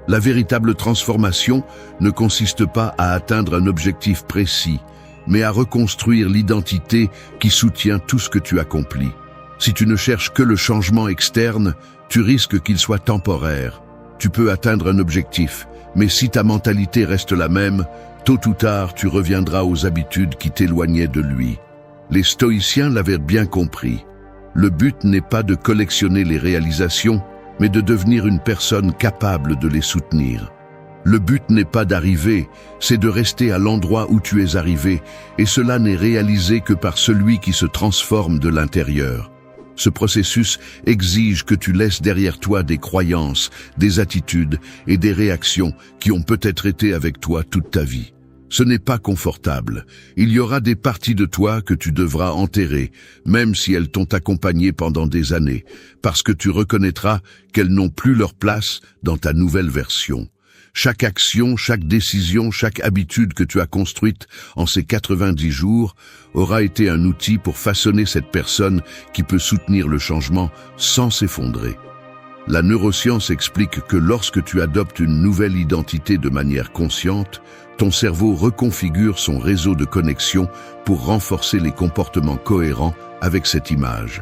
La véritable transformation ne consiste pas à atteindre un objectif précis, mais à reconstruire l'identité qui soutient tout ce que tu accomplis. Si tu ne cherches que le changement externe, tu risques qu'il soit temporaire. Tu peux atteindre un objectif, mais si ta mentalité reste la même, tôt ou tard tu reviendras aux habitudes qui t'éloignaient de lui. Les stoïciens l'avaient bien compris. Le but n'est pas de collectionner les réalisations, mais de devenir une personne capable de les soutenir. Le but n'est pas d'arriver, c'est de rester à l'endroit où tu es arrivé, et cela n'est réalisé que par celui qui se transforme de l'intérieur. Ce processus exige que tu laisses derrière toi des croyances, des attitudes et des réactions qui ont peut-être été avec toi toute ta vie. Ce n'est pas confortable. Il y aura des parties de toi que tu devras enterrer, même si elles t'ont accompagné pendant des années, parce que tu reconnaîtras qu'elles n'ont plus leur place dans ta nouvelle version. Chaque action, chaque décision, chaque habitude que tu as construite en ces 90 jours aura été un outil pour façonner cette personne qui peut soutenir le changement sans s'effondrer. La neuroscience explique que lorsque tu adoptes une nouvelle identité de manière consciente, ton cerveau reconfigure son réseau de connexion pour renforcer les comportements cohérents avec cette image.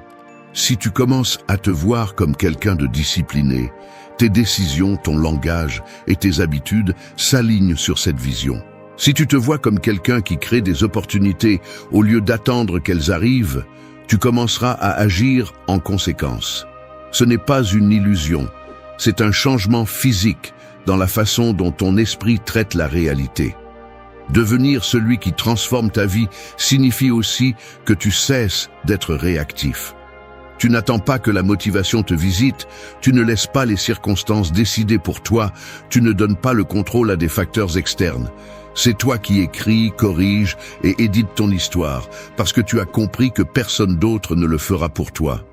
Si tu commences à te voir comme quelqu'un de discipliné, tes décisions, ton langage et tes habitudes s'alignent sur cette vision. Si tu te vois comme quelqu'un qui crée des opportunités au lieu d'attendre qu'elles arrivent, tu commenceras à agir en conséquence. Ce n'est pas une illusion, c'est un changement physique dans la façon dont ton esprit traite la réalité. Devenir celui qui transforme ta vie signifie aussi que tu cesses d'être réactif. Tu n'attends pas que la motivation te visite, tu ne laisses pas les circonstances décider pour toi, tu ne donnes pas le contrôle à des facteurs externes. C'est toi qui écris, corriges et édites ton histoire, parce que tu as compris que personne d'autre ne le fera pour toi.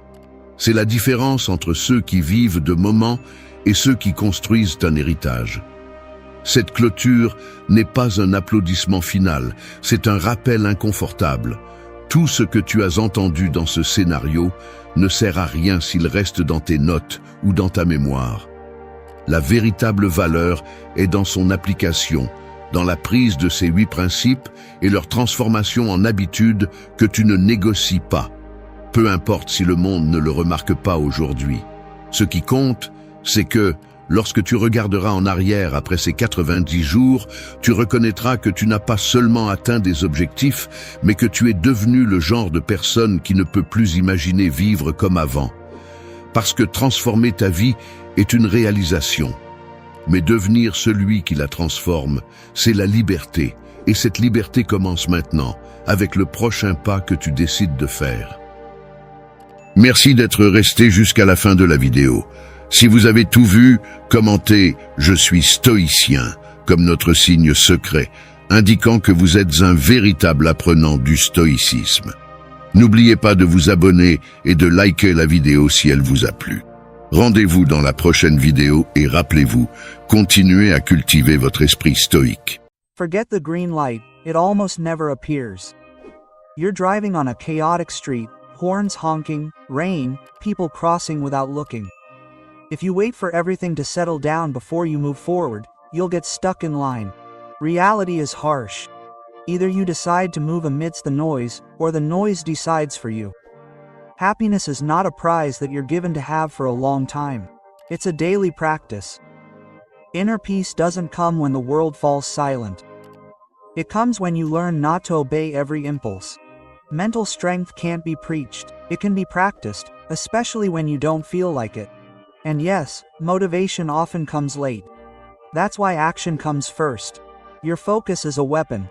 C'est la différence entre ceux qui vivent de moments et ceux qui construisent un héritage. Cette clôture n'est pas un applaudissement final, c'est un rappel inconfortable. Tout ce que tu as entendu dans ce scénario ne sert à rien s'il reste dans tes notes ou dans ta mémoire. La véritable valeur est dans son application, dans la prise de ces 8 principes et leur transformation en habitude que tu ne négocies pas. Peu importe si le monde ne le remarque pas aujourd'hui. Ce qui compte, c'est que, lorsque tu regarderas en arrière après ces 90 jours, tu reconnaîtras que tu n'as pas seulement atteint des objectifs, mais que tu es devenu le genre de personne qui ne peut plus imaginer vivre comme avant. Parce que transformer ta vie est une réalisation. Mais devenir celui qui la transforme, c'est la liberté. Et cette liberté commence maintenant, avec le prochain pas que tu décides de faire. Merci d'être resté jusqu'à la fin de la vidéo. Si vous avez tout vu, commentez « Je suis stoïcien » comme notre signe secret, indiquant que vous êtes un véritable apprenant du stoïcisme. N'oubliez pas de vous abonner et de liker la vidéo si elle vous a plu. Rendez-vous dans la prochaine vidéo et rappelez-vous, continuez à cultiver votre esprit stoïque. Forget the green light, it almost never appears. You're driving on a chaotic street, horns honking, rain, people crossing without looking. If you wait for everything to settle down before you move forward, you'll get stuck in line. Reality is harsh. Either you decide to move amidst the noise, or the noise decides for you. Happiness is not a prize that you're given to have for a long time. It's a daily practice. Inner peace doesn't come when the world falls silent. It comes when you learn not to obey every impulse. Mental strength can't be preached, it can be practiced, especially when you don't feel like it. And yes, motivation often comes late. That's why action comes first. Your focus is a weapon.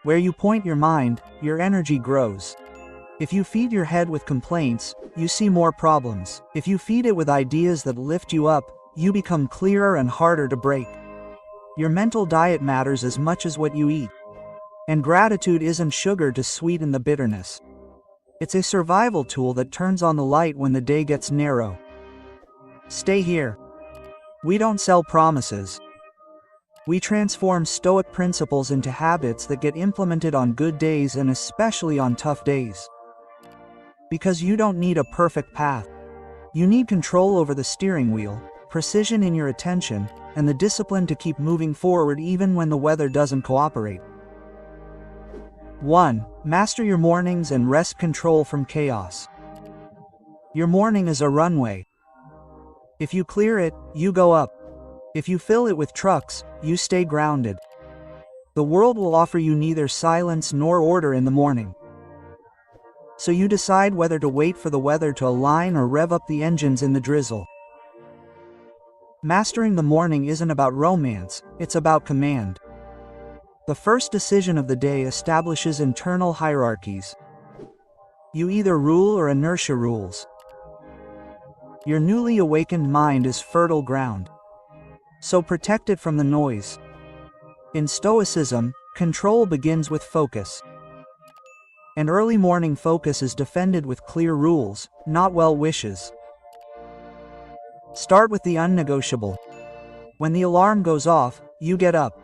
Where you point your mind, your energy grows. If you feed your head with complaints, you see more problems. If you feed it with ideas that lift you up, you become clearer and harder to break. Your mental diet matters as much as what you eat. And gratitude isn't sugar to sweeten the bitterness. It's a survival tool that turns on the light when the day gets narrow. Stay here. We don't sell promises. We transform Stoic principles into habits that get implemented on good days and especially on tough days. Because you don't need a perfect path. You need control over the steering wheel, precision in your attention, and the discipline to keep moving forward even when the weather doesn't cooperate. 1. Master your mornings and wrest control from chaos. Your morning is a runway. If you clear it, you go up. If you fill it with trucks, you stay grounded. The world will offer you neither silence nor order in the morning. So you decide whether to wait for the weather to align or rev up the engines in the drizzle. Mastering the morning isn't about romance, it's about command. The first decision of the day establishes internal hierarchies. You either rule or inertia rules. Your newly awakened mind is fertile ground. So protect it from the noise. In Stoicism, control begins with focus. And early morning focus is defended with clear rules, not well wishes. Start with the unnegotiable. When the alarm goes off, you get up.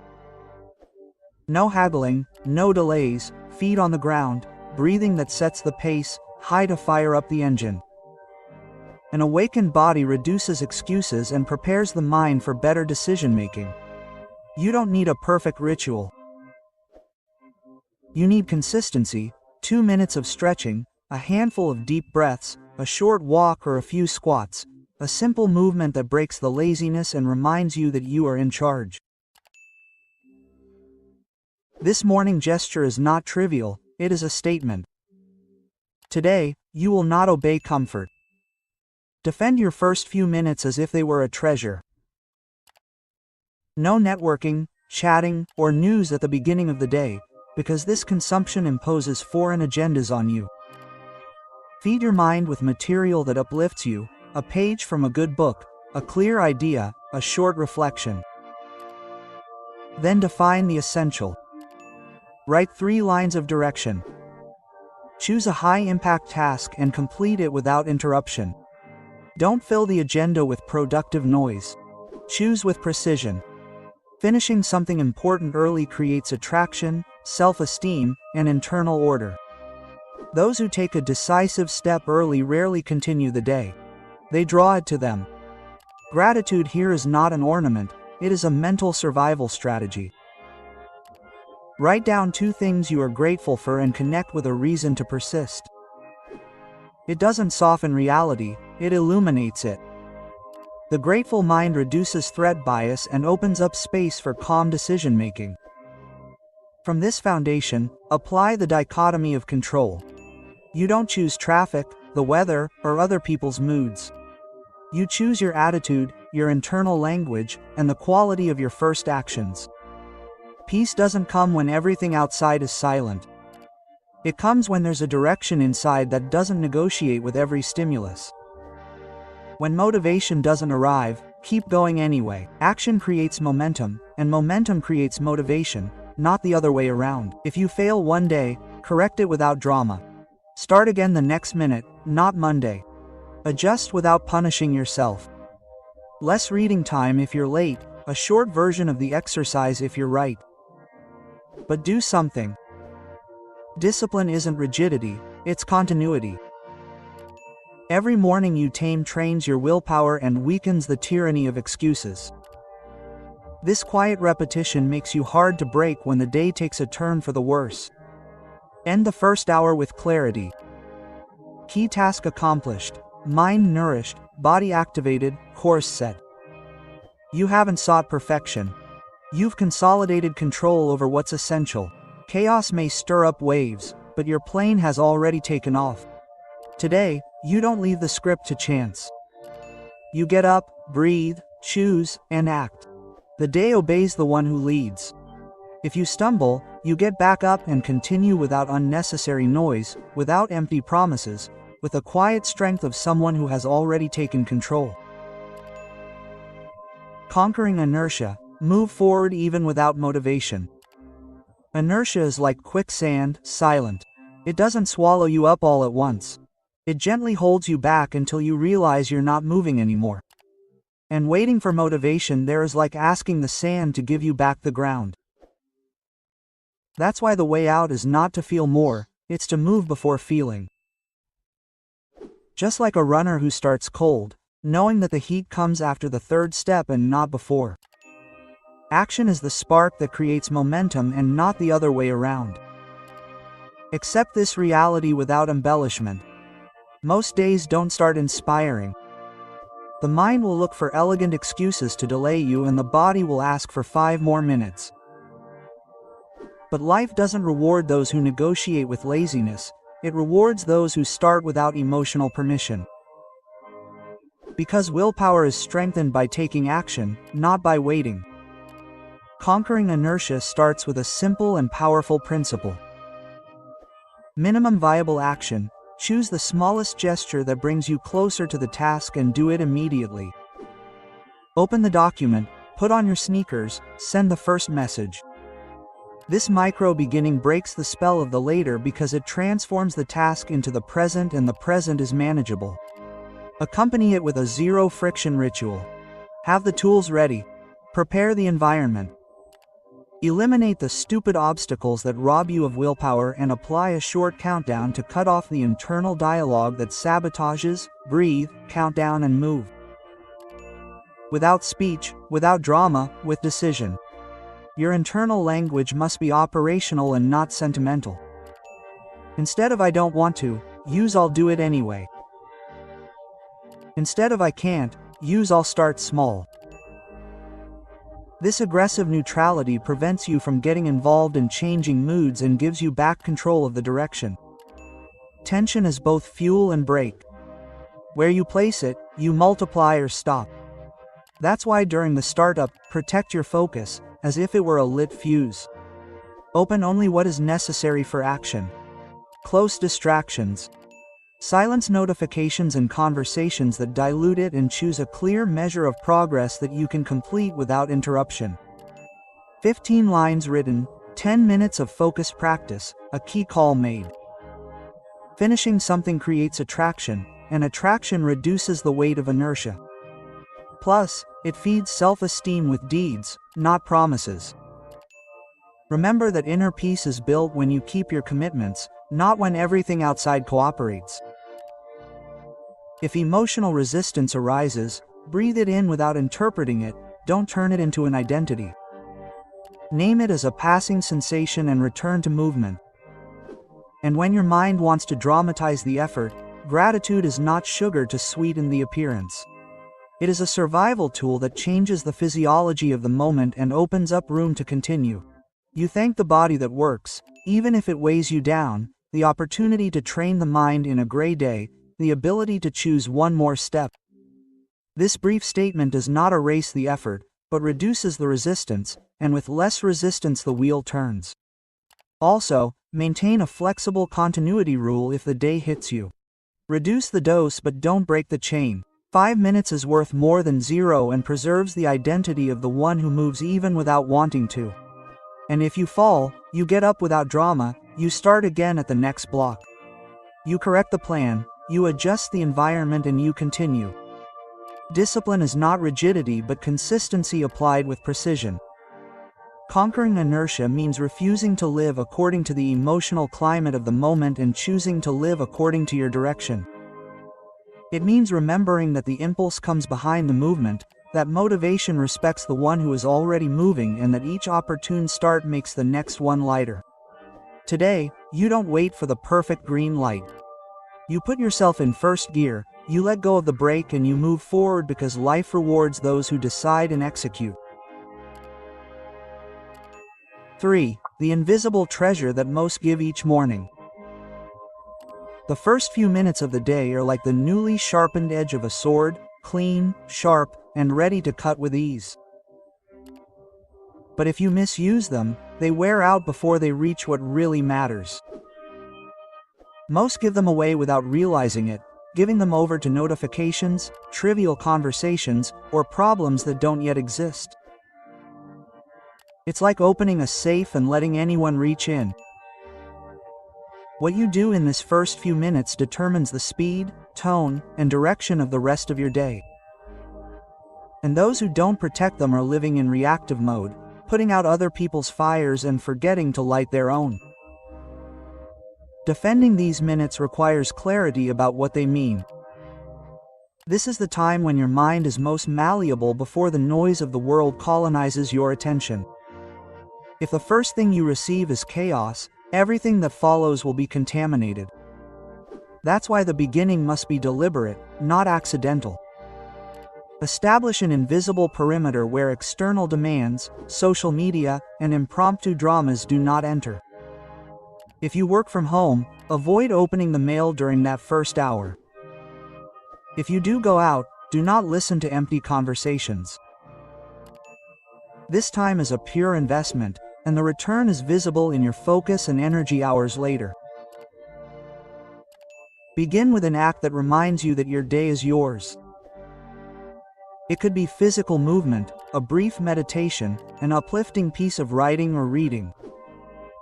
No haggling, no delays, feet on the ground, breathing that sets the pace, high to fire up the engine. An awakened body reduces excuses and prepares the mind for better decision-making. You don't need a perfect ritual. You need consistency, 2 minutes of stretching, a handful of deep breaths, a short walk or a few squats, a simple movement that breaks the laziness and reminds you that you are in charge. This morning gesture is not trivial, it is a statement. Today, you will not obey comfort. Defend your first few minutes as if they were a treasure. No networking, chatting, or news at the beginning of the day, because this consumption imposes foreign agendas on you. Feed your mind with material that uplifts you, a page from a good book, a clear idea, a short reflection. Then define the essential. Write 3 lines of direction. Choose a high-impact task and complete it without interruption. Don't fill the agenda with productive noise. Choose with precision. Finishing something important early creates attraction, self-esteem, and internal order. Those who take a decisive step early rarely continue the day. They draw it to them. Gratitude here is not an ornament, it is a mental survival strategy. Write down 2 things you are grateful for and connect with a reason to persist. It doesn't soften reality, it illuminates it. The grateful mind reduces threat bias and opens up space for calm decision-making. From this foundation, apply the dichotomy of control. You don't choose traffic, the weather, or other people's moods. You choose your attitude, your internal language, and the quality of your first actions. Peace doesn't come when everything outside is silent. It comes when there's a direction inside that doesn't negotiate with every stimulus. When motivation doesn't arrive, keep going anyway. Action creates momentum, and momentum creates motivation, not the other way around. If you fail one day, correct it without drama. Start again the next minute, not Monday. Adjust without punishing yourself. Less reading time if you're late, a short version of the exercise if you're right. But do something. Discipline isn't rigidity, it's continuity. Every morning you trains your willpower and weakens the tyranny of excuses. This quiet repetition makes you hard to break when the day takes a turn for the worse. End the first hour with clarity. Key task accomplished, mind nourished, body activated, course set. You haven't sought perfection. You've consolidated control over what's essential. Chaos may stir up waves, but your plane has already taken off. Today, you don't leave the script to chance. You get up, breathe, choose, and act. The day obeys the one who leads. If you stumble, you get back up and continue without unnecessary noise, without empty promises, with the quiet strength of someone who has already taken control. Conquering inertia. Move forward even without motivation. Inertia is like quicksand, silent. It doesn't swallow you up all at once. It gently holds you back until you realize you're not moving anymore. And waiting for motivation there is like asking the sand to give you back the ground. That's why the way out is not to feel more, it's to move before feeling. Just like a runner who starts cold, knowing that the heat comes after the 3rd step and not before. Action is the spark that creates momentum and not the other way around. Accept this reality without embellishment. Most days don't start inspiring. The mind will look for elegant excuses to delay you and the body will ask for 5 more minutes. But life doesn't reward those who negotiate with laziness, it rewards those who start without emotional permission. Because willpower is strengthened by taking action, not by waiting. Conquering inertia starts with a simple and powerful principle. Minimum viable action. Choose the smallest gesture that brings you closer to the task and do it immediately. Open the document, put on your sneakers, send the first message. This micro beginning breaks the spell of the later because it transforms the task into the present and the present is manageable. Accompany it with a zero friction ritual. Have the tools ready. Prepare the environment. Eliminate the stupid obstacles that rob you of willpower and apply a short countdown to cut off the internal dialogue that sabotages. Breathe, count down and move. Without speech, without drama, with decision. Your internal language must be operational and not sentimental. Instead of I don't want to, use I'll do it anyway. Instead of I can't, use I'll start small. This aggressive neutrality prevents you from getting involved in changing moods and gives you back control of the direction. Tension is both fuel and brake. Where you place it, you multiply or stop. That's why during the startup, protect your focus, as if it were a lit fuse. Open only what is necessary for action. Close distractions. Silence notifications and conversations that dilute it and choose a clear measure of progress that you can complete without interruption. 15 lines written, 10 minutes of focused practice, a key call made. Finishing something creates attraction, and attraction reduces the weight of inertia. Plus, it feeds self-esteem with deeds, not promises. Remember that inner peace is built when you keep your commitments, not when everything outside cooperates. If emotional resistance arises, breathe it in without interpreting it, don't turn it into an identity. Name it as a passing sensation and return to movement. And when your mind wants to dramatize the effort, gratitude is not sugar to sweeten the appearance. It is a survival tool that changes the physiology of the moment and opens up room to continue. You thank the body that works, even if it weighs you down, the opportunity to train the mind in a gray day, the ability to choose one more step. This brief statement does not erase the effort, but reduces the resistance, and with less resistance the wheel turns. Also, maintain a flexible continuity rule if the day hits you. Reduce the dose but don't break the chain. 5 minutes is worth more than 0 and preserves the identity of the one who moves even without wanting to. And if you fall, you get up without drama, you start again at the next block. You correct the plan, you adjust the environment and you continue. Discipline is not rigidity but consistency applied with precision. Conquering inertia means refusing to live according to the emotional climate of the moment and choosing to live according to your direction. It means remembering that the impulse comes behind the movement, that motivation respects the one who is already moving and that each opportune start makes the next one lighter. Today, you don't wait for the perfect green light. You put yourself in first gear, you let go of the brake and you move forward because life rewards those who decide and execute. 3. The invisible treasure that most give each morning. The first few minutes of the day are like the newly sharpened edge of a sword, clean, sharp, and ready to cut with ease. But if you misuse them, they wear out before they reach what really matters. Most give them away without realizing it, giving them over to notifications, trivial conversations, or problems that don't yet exist. It's like opening a safe and letting anyone reach in. What you do in this first few minutes determines the speed, tone, and direction of the rest of your day. And those who don't protect them are living in reactive mode, putting out other people's fires and forgetting to light their own. Defending these minutes requires clarity about what they mean. This is the time when your mind is most malleable before the noise of the world colonizes your attention. If the first thing you receive is chaos, everything that follows will be contaminated. That's why the beginning must be deliberate, not accidental. Establish an invisible perimeter where external demands, social media, and impromptu dramas do not enter. If you work from home, avoid opening the mail during that first hour. If you do go out, do not listen to empty conversations. This time is a pure investment, and the return is visible in your focus and energy hours later. Begin with an act that reminds you that your day is yours. It could be physical movement, a brief meditation, an uplifting piece of writing or reading.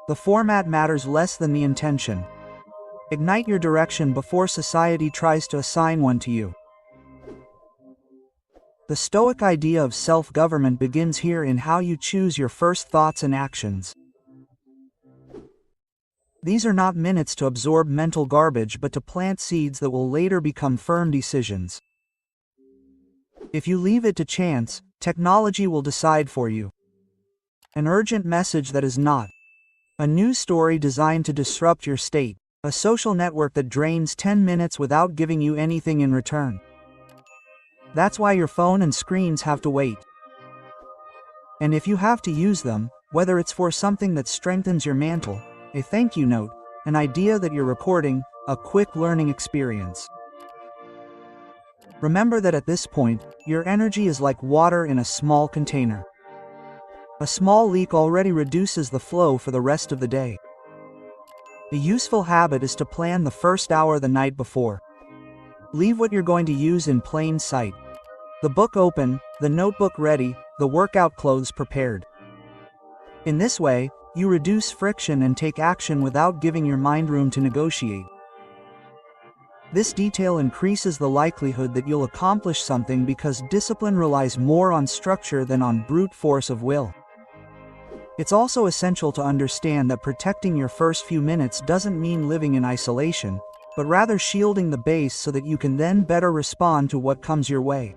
The format matters less than the intention. Ignite your direction before society tries to assign one to you. The Stoic idea of self-government begins here in how you choose your first thoughts and actions. These are not minutes to absorb mental garbage but to plant seeds that will later become firm decisions. If you leave it to chance, technology will decide for you. An urgent message that is not. A news story designed to disrupt your state. A social network that drains 10 minutes without giving you anything in return. That's why your phone and screens have to wait. And if you have to use them, whether it's for something that strengthens your mantle, a thank you note, an idea that you're recording, a quick learning experience. Remember that at this point, your energy is like water in a small container. A small leak already reduces the flow for the rest of the day. A useful habit is to plan the first hour the night before. Leave what you're going to use in plain sight. The book open, the notebook ready, the workout clothes prepared. In this way, you reduce friction and take action without giving your mind room to negotiate. This detail increases the likelihood that you'll accomplish something because discipline relies more on structure than on brute force of will. It's also essential to understand that protecting your first few minutes doesn't mean living in isolation, but rather shielding the base so that you can then better respond to what comes your way.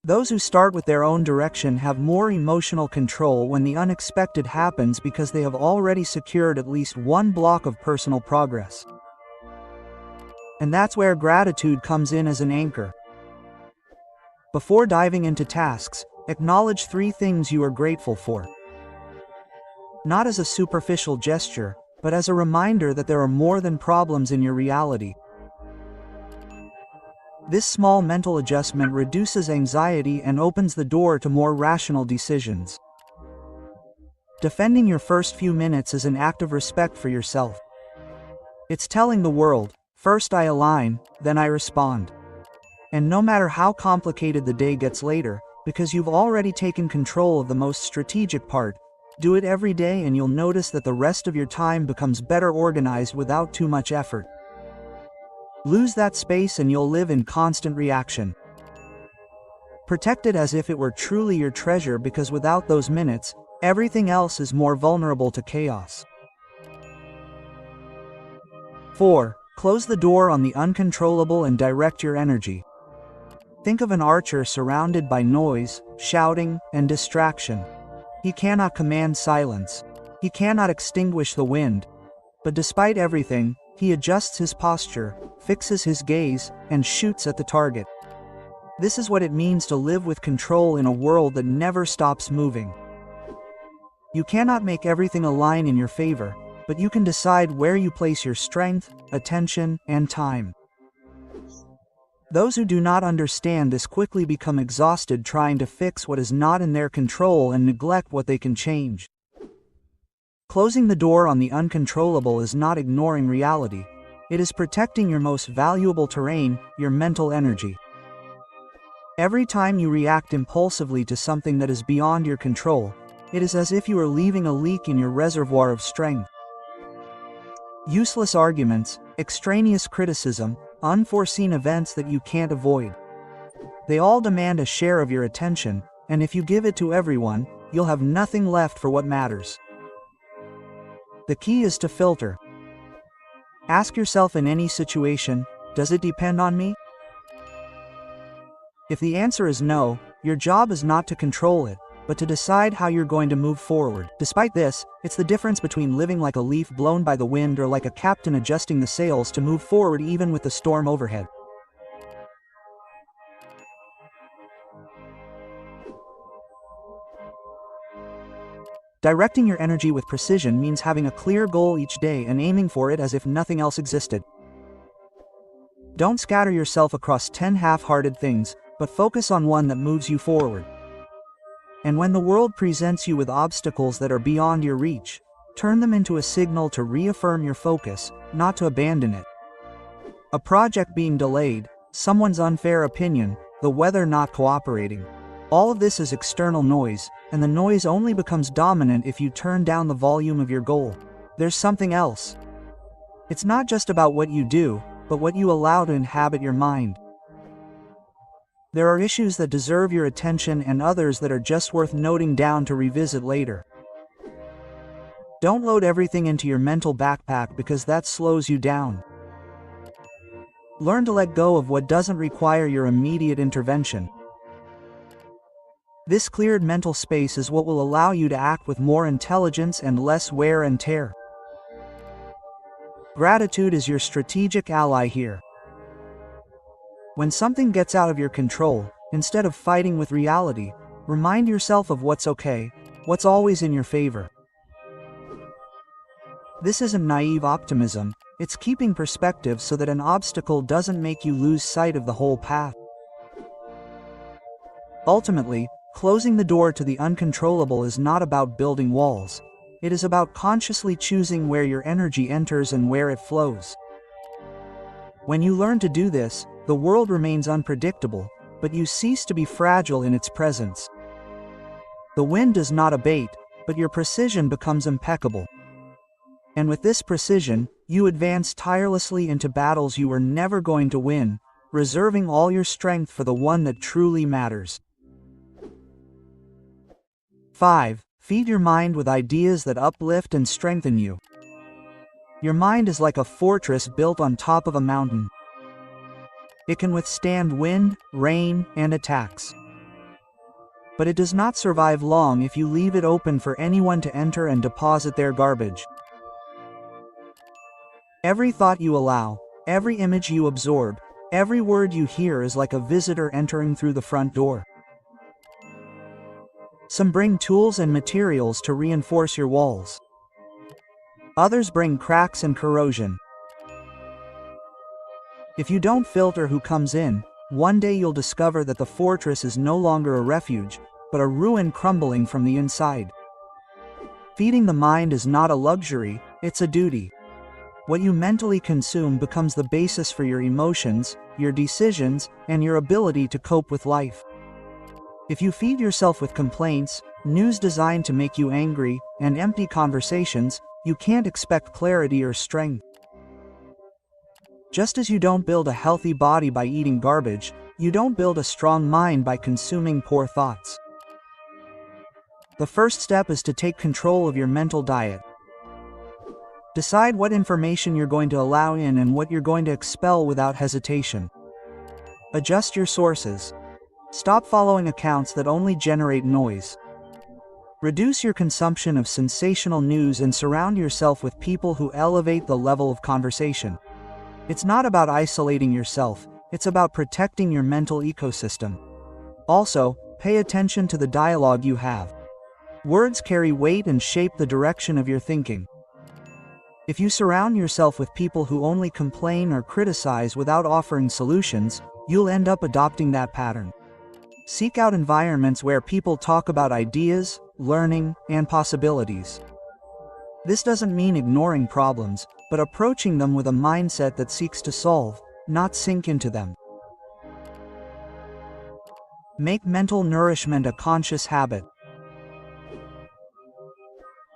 Those who start with their own direction have more emotional control when the unexpected happens because they have already secured at least one block of personal progress. And that's where gratitude comes in as an anchor. Before diving into tasks, acknowledge 3 things you are grateful for. Not as a superficial gesture, but as a reminder that there are more than problems in your reality. This small mental adjustment reduces anxiety and opens the door to more rational decisions. Defending your first few minutes is an act of respect for yourself. It's telling the world, first I align, then I respond. And no matter how complicated the day gets later, because you've already taken control of the most strategic part, do it every day and you'll notice that the rest of your time becomes better organized without too much effort. Lose that space and you'll live in constant reaction. Protect it as if it were truly your treasure because without those minutes, everything else is more vulnerable to chaos. 4. Close the door on the uncontrollable and direct your energy. Think of an archer surrounded by noise, shouting, and distraction. He cannot command silence. He cannot extinguish the wind. But despite everything, he adjusts his posture, fixes his gaze, and shoots at the target. This is what it means to live with control in a world that never stops moving. You cannot make everything align in your favor, but you can decide where you place your strength, attention, and time. Those who do not understand this quickly become exhausted trying to fix what is not in their control and neglect what they can change. Closing the door on the uncontrollable is not ignoring reality. It is protecting your most valuable terrain, your mental energy. Every time you react impulsively to something that is beyond your control, it is as if you are leaving a leak in your reservoir of strength. Useless arguments, extraneous criticism, unforeseen events that you can't avoid. They all demand a share of your attention, and if you give it to everyone, you'll have nothing left for what matters. The key is to filter. Ask yourself in any situation, does it depend on me? If the answer is no, your job is not to control it, but to decide how you're going to move forward. Despite this, it's the difference between living like a leaf blown by the wind or like a captain adjusting the sails to move forward even with the storm overhead. Directing your energy with precision means having a clear goal each day and aiming for it as if nothing else existed. Don't scatter yourself across 10 half-hearted things, but focus on one that moves you forward. And when the world presents you with obstacles that are beyond your reach, turn them into a signal to reaffirm your focus, not to abandon it. A project being delayed, someone's unfair opinion, the weather not cooperating. All of this is external noise, and the noise only becomes dominant if you turn down the volume of your goal. There's something else. It's not just about what you do, but what you allow to inhabit your mind. There are issues that deserve your attention and others that are just worth noting down to revisit later. Don't load everything into your mental backpack because that slows you down. Learn to let go of what doesn't require your immediate intervention. This cleared mental space is what will allow you to act with more intelligence and less wear and tear. Gratitude is your strategic ally here. When something gets out of your control, instead of fighting with reality, remind yourself of what's okay, what's always in your favor. This isn't naive optimism, it's keeping perspective so that an obstacle doesn't make you lose sight of the whole path. Ultimately, closing the door to the uncontrollable is not about building walls. It is about consciously choosing where your energy enters and where it flows. When you learn to do this, the world remains unpredictable, but you cease to be fragile in its presence. The wind does not abate, but your precision becomes impeccable. And with this precision, You advance tirelessly into battles you were never going to win, reserving all your strength for the one that truly matters. 5. Feed your mind with ideas that uplift and strengthen you. Your mind is like a fortress built on top of a mountain. It can withstand wind, rain, and attacks. But it does not survive long if you leave it open for anyone to enter and deposit their garbage. Every thought you allow, every image you absorb, every word you hear is like a visitor entering through the front door. Some bring tools and materials to reinforce your walls. Others bring cracks and corrosion. If you don't filter who comes in, one day you'll discover that the fortress is no longer a refuge, but a ruin crumbling from the inside. Feeding the mind is not a luxury, it's a duty. What you mentally consume becomes the basis for your emotions, your decisions, and your ability to cope with life. If you feed yourself with complaints, news designed to make you angry, and empty conversations, you can't expect clarity or strength. Just as you don't build a healthy body by eating garbage, you don't build a strong mind by consuming poor thoughts. The first step is to take control of your mental diet. Decide what information you're going to allow in and what you're going to expel without hesitation. Adjust your sources. Stop following accounts that only generate noise. Reduce your consumption of sensational news and surround yourself with people who elevate the level of conversation. It's not about isolating yourself, it's about protecting your mental ecosystem. Also, pay attention to the dialogue you have. Words carry weight and shape the direction of your thinking. If you surround yourself with people who only complain or criticize without offering solutions, you'll end up adopting that pattern. Seek out environments where people talk about ideas, learning, and possibilities. This doesn't mean ignoring problems, but approaching them with a mindset that seeks to solve, not sink into them. Make mental nourishment a conscious habit.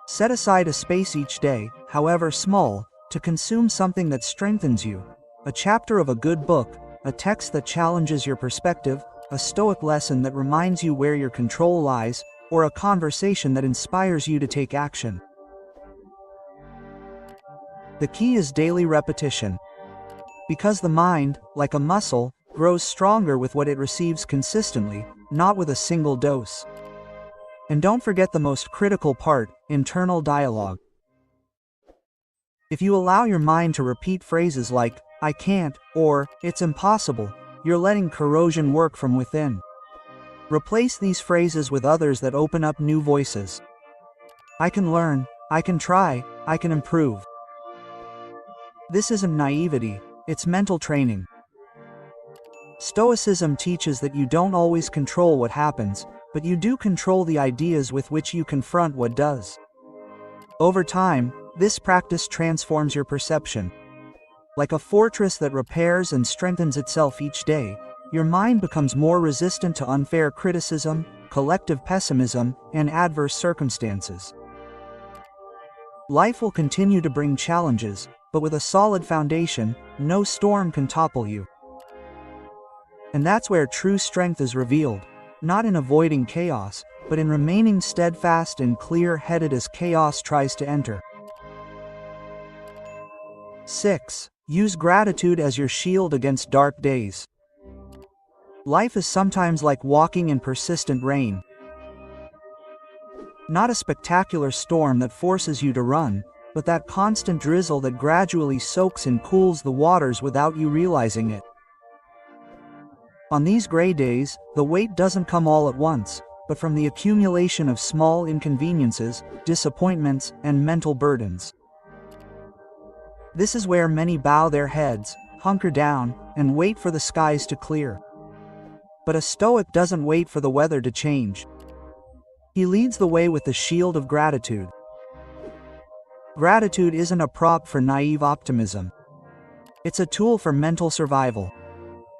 Set aside a space each day, however small, to consume something that strengthens you. A chapter of a good book, a text that challenges your perspective, a Stoic lesson that reminds you where your control lies, or a conversation that inspires you to take action. The key is daily repetition. Because the mind, like a muscle, grows stronger with what it receives consistently, not with a single dose. And don't forget the most critical part, internal dialogue. If you allow your mind to repeat phrases like, "I can't," or "it's impossible," you're letting corrosion work from within. Replace these phrases with others that open up new voices. "I can learn," "I can try," "I can improve." This isn't naivety, it's mental training. Stoicism teaches that you don't always control what happens, but you do control the ideas with which you confront what does. Over time, this practice transforms your perception. Like a fortress that repairs and strengthens itself each day, your mind becomes more resistant to unfair criticism, collective pessimism, and adverse circumstances. Life will continue to bring challenges, but with a solid foundation, no storm can topple you. And that's where true strength is revealed, not in avoiding chaos, but in remaining steadfast and clear-headed as chaos tries to enter. 6. Use gratitude as your shield against dark days. Life is sometimes like walking in persistent rain. Not a spectacular storm that forces you to run, but that constant drizzle that gradually soaks and cools the waters without you realizing it. On these gray days, the weight doesn't come all at once, but from the accumulation of small inconveniences, disappointments, and mental burdens. This is where many bow their heads, hunker down, and wait for the skies to clear. But a Stoic doesn't wait for the weather to change. He leads the way with the shield of gratitude. Gratitude isn't a prop for naive optimism. It's a tool for mental survival.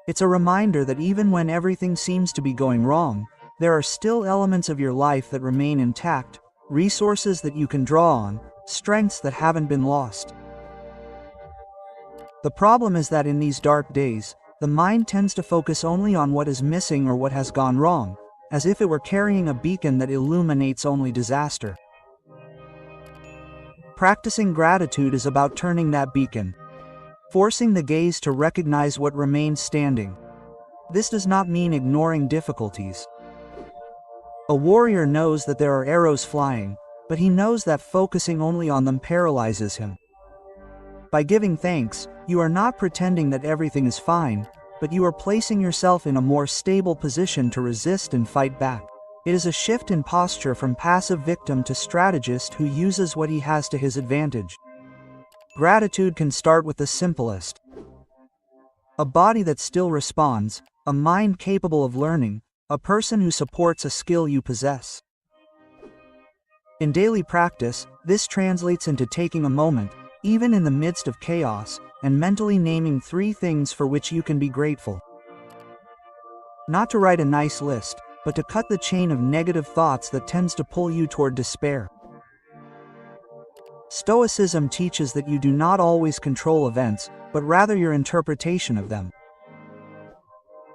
It's a reminder that even when everything seems to be going wrong, there are still elements of your life that remain intact, resources that you can draw on, strengths that haven't been lost. The problem is that in these dark days, the mind tends to focus only on what is missing or what has gone wrong, as if it were carrying a beacon that illuminates only disaster. Practicing gratitude is about turning that beacon, forcing the gaze to recognize what remains standing. This does not mean ignoring difficulties. A warrior knows that there are arrows flying, but he knows that focusing only on them paralyzes him. By giving thanks, you are not pretending that everything is fine, but you are placing yourself in a more stable position to resist and fight back. It is a shift in posture from passive victim to strategist who uses what he has to his advantage. Gratitude can start with the simplest. A body that still responds, a mind capable of learning, a person who supports a skill you possess. In daily practice, this translates into taking a moment, even in the midst of chaos, and mentally naming 3 things for which you can be grateful. Not to write a nice list, but to cut the chain of negative thoughts that tends to pull you toward despair. Stoicism teaches that you do not always control events, but rather your interpretation of them.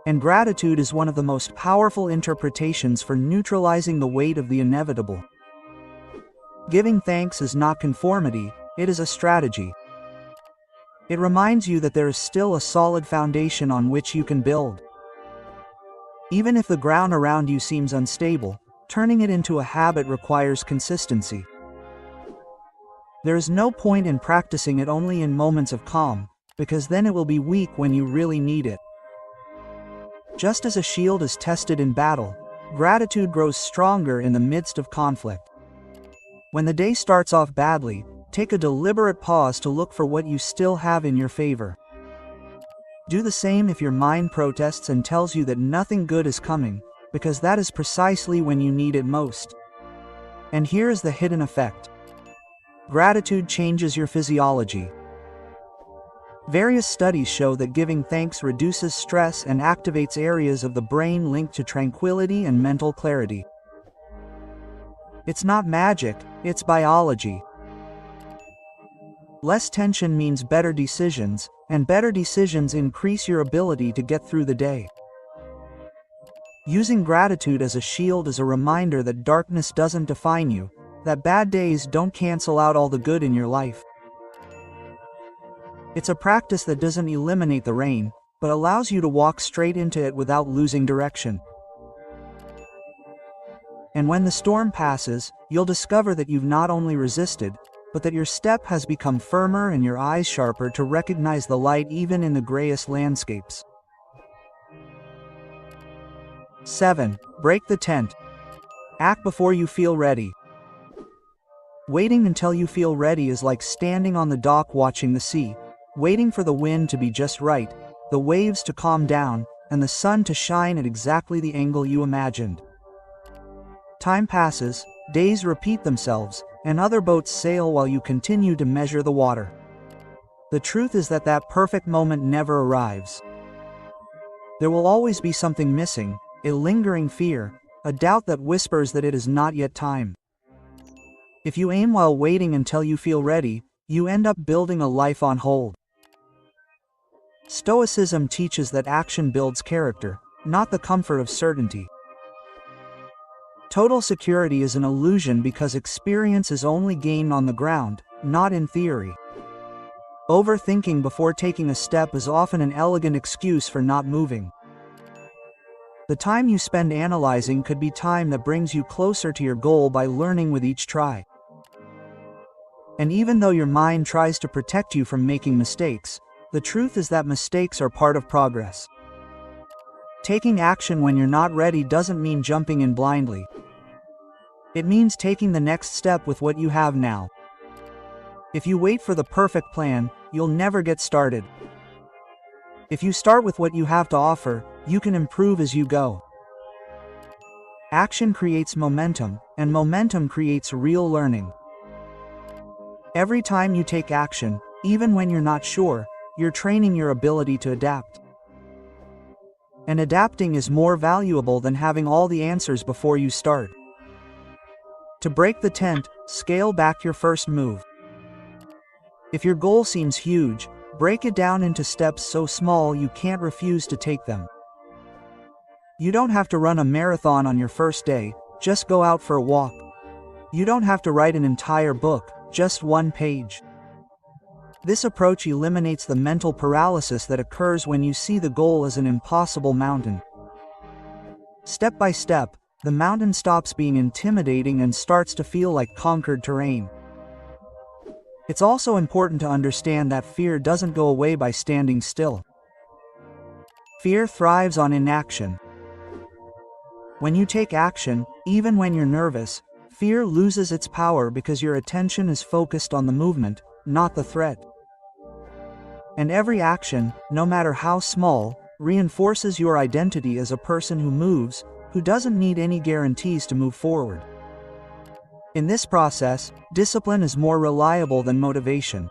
And gratitude is one of the most powerful interpretations for neutralizing the weight of the inevitable. Giving thanks is not conformity, it is a strategy. It reminds you that there is still a solid foundation on which you can build. Even if the ground around you seems unstable, turning it into a habit requires consistency. There is no point in practicing it only in moments of calm, because then it will be weak when you really need it. Just as a shield is tested in battle, gratitude grows stronger in the midst of conflict. When the day starts off badly, take a deliberate pause to look for what you still have in your favor. Do the same if your mind protests and tells you that nothing good is coming, because that is precisely when you need it most. And here is the hidden effect. Gratitude changes your physiology. Various studies show that giving thanks reduces stress and activates areas of the brain linked to tranquility and mental clarity. It's not magic, it's biology. Less tension means better decisions, and better decisions increase your ability to get through the day. Using gratitude as a shield is a reminder that darkness doesn't define you, that bad days don't cancel out all the good in your life. It's a practice that doesn't eliminate the rain, but allows you to walk straight into it without losing direction. And when the storm passes, you'll discover that you've not only resisted, but that your step has become firmer and your eyes sharper to recognize the light even in the grayest landscapes. 7. Break the tent. Act before you feel ready. Waiting until you feel ready is like standing on the dock watching the sea, waiting for the wind to be just right, the waves to calm down, and the sun to shine at exactly the angle you imagined. Time passes, days repeat themselves, and other boats sail while you continue to measure the water. The truth is that that perfect moment never arrives. There will always be something missing, a lingering fear, a doubt that whispers that it is not yet time. If you aim while waiting until you feel ready, you end up building a life on hold. Stoicism teaches that action builds character, not the comfort of certainty. Total security is an illusion because experience is only gained on the ground, not in theory. Overthinking before taking a step is often an elegant excuse for not moving. The time you spend analyzing could be time that brings you closer to your goal by learning with each try. And even though your mind tries to protect you from making mistakes, the truth is that mistakes are part of progress. Taking action when you're not ready doesn't mean jumping in blindly. It means taking the next step with what you have now. If you wait for the perfect plan, you'll never get started. If you start with what you have to offer, you can improve as you go. Action creates momentum, and momentum creates real learning. Every time you take action, even when you're not sure, you're training your ability to adapt. And adapting is more valuable than having all the answers before you start. To break the tent, scale back your first move. If your goal seems huge, Break it down into steps so small you can't refuse to take them. You don't have to run a marathon on your first day, just go out for a walk. You don't have to write an entire book, just one page. This approach eliminates the mental paralysis that occurs when you see the goal as an impossible mountain. Step by step, the mountain stops being intimidating and starts to feel like conquered terrain. It's also important to understand that fear doesn't go away by standing still. Fear thrives on inaction. When you take action, even when you're nervous, fear loses its power because your attention is focused on the movement, not the threat. And every action, no matter how small, reinforces your identity as a person who moves, who doesn't need any guarantees to move forward. In this process, discipline is more reliable than motivation.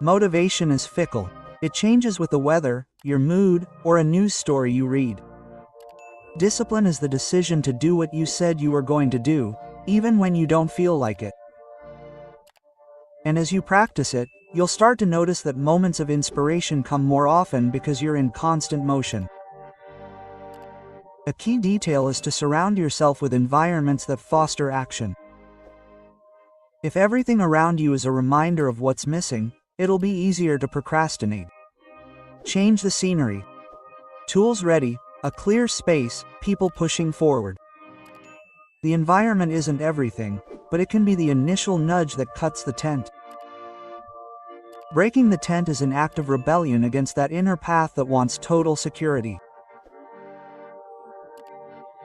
Motivation is fickle. It changes with the weather, your mood, or a news story you read. Discipline is the decision to do what you said you were going to do, even when you don't feel like it. And as you practice it, you'll start to notice that moments of inspiration come more often because you're in constant motion. A key detail is to surround yourself with environments that foster action. If everything around you is a reminder of what's missing, it'll be easier to procrastinate. Change the scenery. Tools ready, a clear space, people pushing forward. The environment isn't everything, but it can be the initial nudge that cuts the tent. Breaking the tent is an act of rebellion against that inner path that wants total security.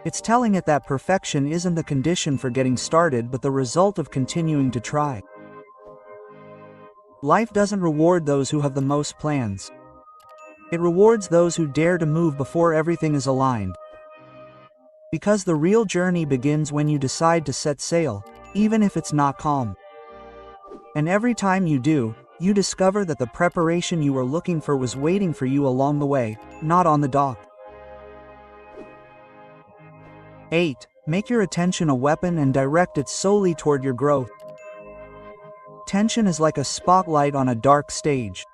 It's telling it that perfection isn't the condition for getting started but the result of continuing to try. Life doesn't reward those who have the most plans. It rewards those who dare to move before everything is aligned. Because the real journey begins when you decide to set sail, even if it's not calm. And every time you do, you discover that the preparation you were looking for was waiting for you along the way, not on the dock. 8. Make your attention a weapon and direct it solely toward your growth. Attention is like a spotlight on a dark stage.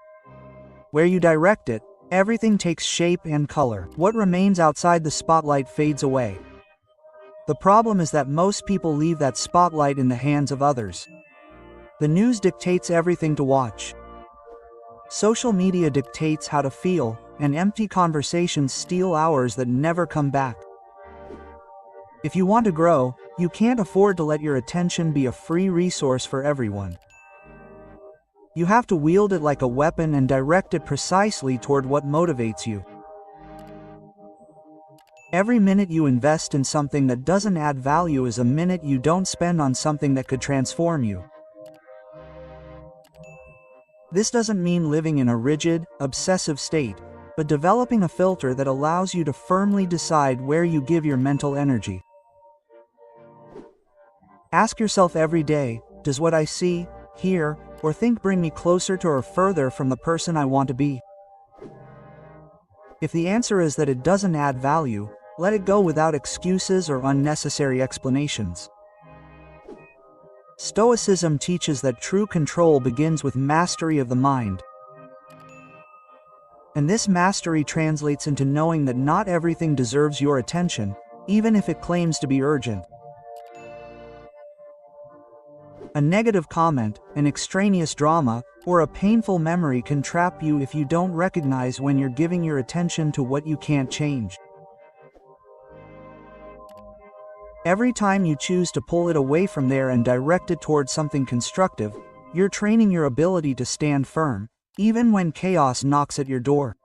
Where you direct it, everything takes shape and color. What remains outside the spotlight fades away. The problem is that most people leave that spotlight in the hands of others. The news dictates everything to watch. Social media dictates how to feel, and empty conversations steal hours that never come back. If you want to grow, you can't afford to let your attention be a free resource for everyone. You have to wield it like a weapon and direct it precisely toward what motivates you. Every minute you invest in something that doesn't add value is a minute you don't spend on something that could transform you. This doesn't mean living in a rigid, obsessive state, but developing a filter that allows you to firmly decide where you give your mental energy. Ask yourself every day, does what I see, hear, or think bring me closer to or further from the person I want to be? If the answer is that it doesn't add value, let it go without excuses or unnecessary explanations. Stoicism teaches that true control begins with mastery of the mind. And this mastery translates into knowing that not everything deserves your attention, even if it claims to be urgent. A negative comment, an extraneous drama, or a painful memory can trap you if you don't recognize when you're giving your attention to what you can't change. Every time you choose to pull it away from there and direct it towards something constructive, you're training your ability to stand firm, even when chaos knocks at your door.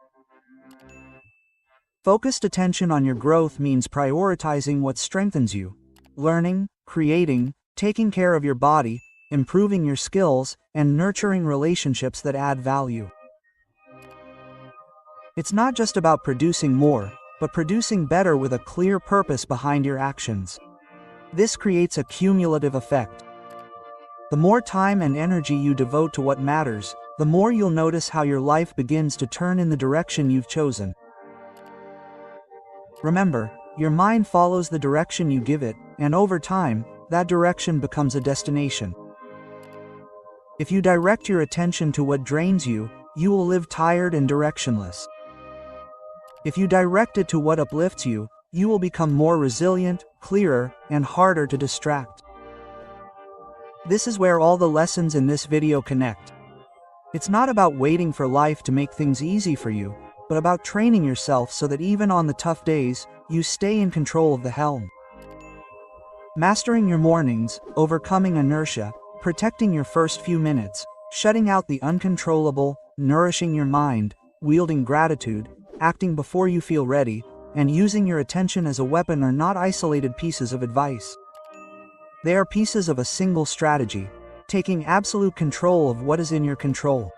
Focused attention on your growth means prioritizing what strengthens you, learning, creating, taking care of your body, improving your skills, and nurturing relationships that add value. It's not just about producing more, but producing better with a clear purpose behind your actions. This creates a cumulative effect. The more time and energy you devote to what matters, the more you'll notice how your life begins to turn in the direction you've chosen. Remember, your mind follows the direction you give it, and over time, that direction becomes a destination. If you direct your attention to what drains you, you will live tired and directionless. If you direct it to what uplifts you, you will become more resilient, clearer, and harder to distract. This is where all the lessons in this video connect. It's not about waiting for life to make things easy for you, but about training yourself so that even on the tough days, you stay in control of the helm. Mastering your mornings, overcoming inertia, protecting your first few minutes, shutting out the uncontrollable, nourishing your mind, wielding gratitude, acting before you feel ready, and using your attention as a weapon are not isolated pieces of advice. They are pieces of a single strategy, taking absolute control of what is in your control.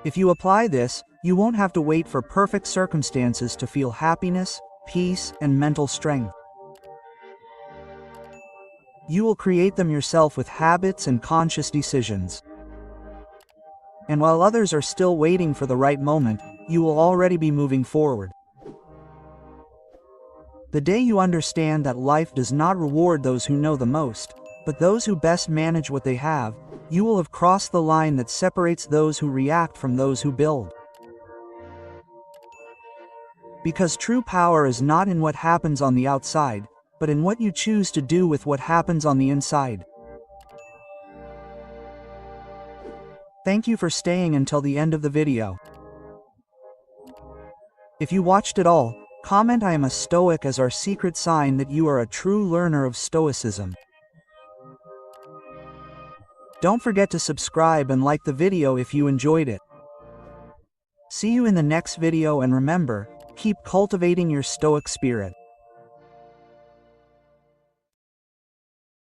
If you apply this, you won't have to wait for perfect circumstances to feel happiness, peace, and mental strength. You will create them yourself with habits and conscious decisions. And while others are still waiting for the right moment, you will already be moving forward. The day you understand that life does not reward those who know the most, but those who best manage what they have, you will have crossed the line that separates those who react from those who build. Because true power is not in what happens on the outside, but in what you choose to do with what happens on the inside. Thank you for staying until the end of the video. If you watched it all, comment "I am a Stoic" as our secret sign that you are a true learner of Stoicism. Don't forget to subscribe and like the video if you enjoyed it. See you in the next video, and remember, keep cultivating your Stoic spirit.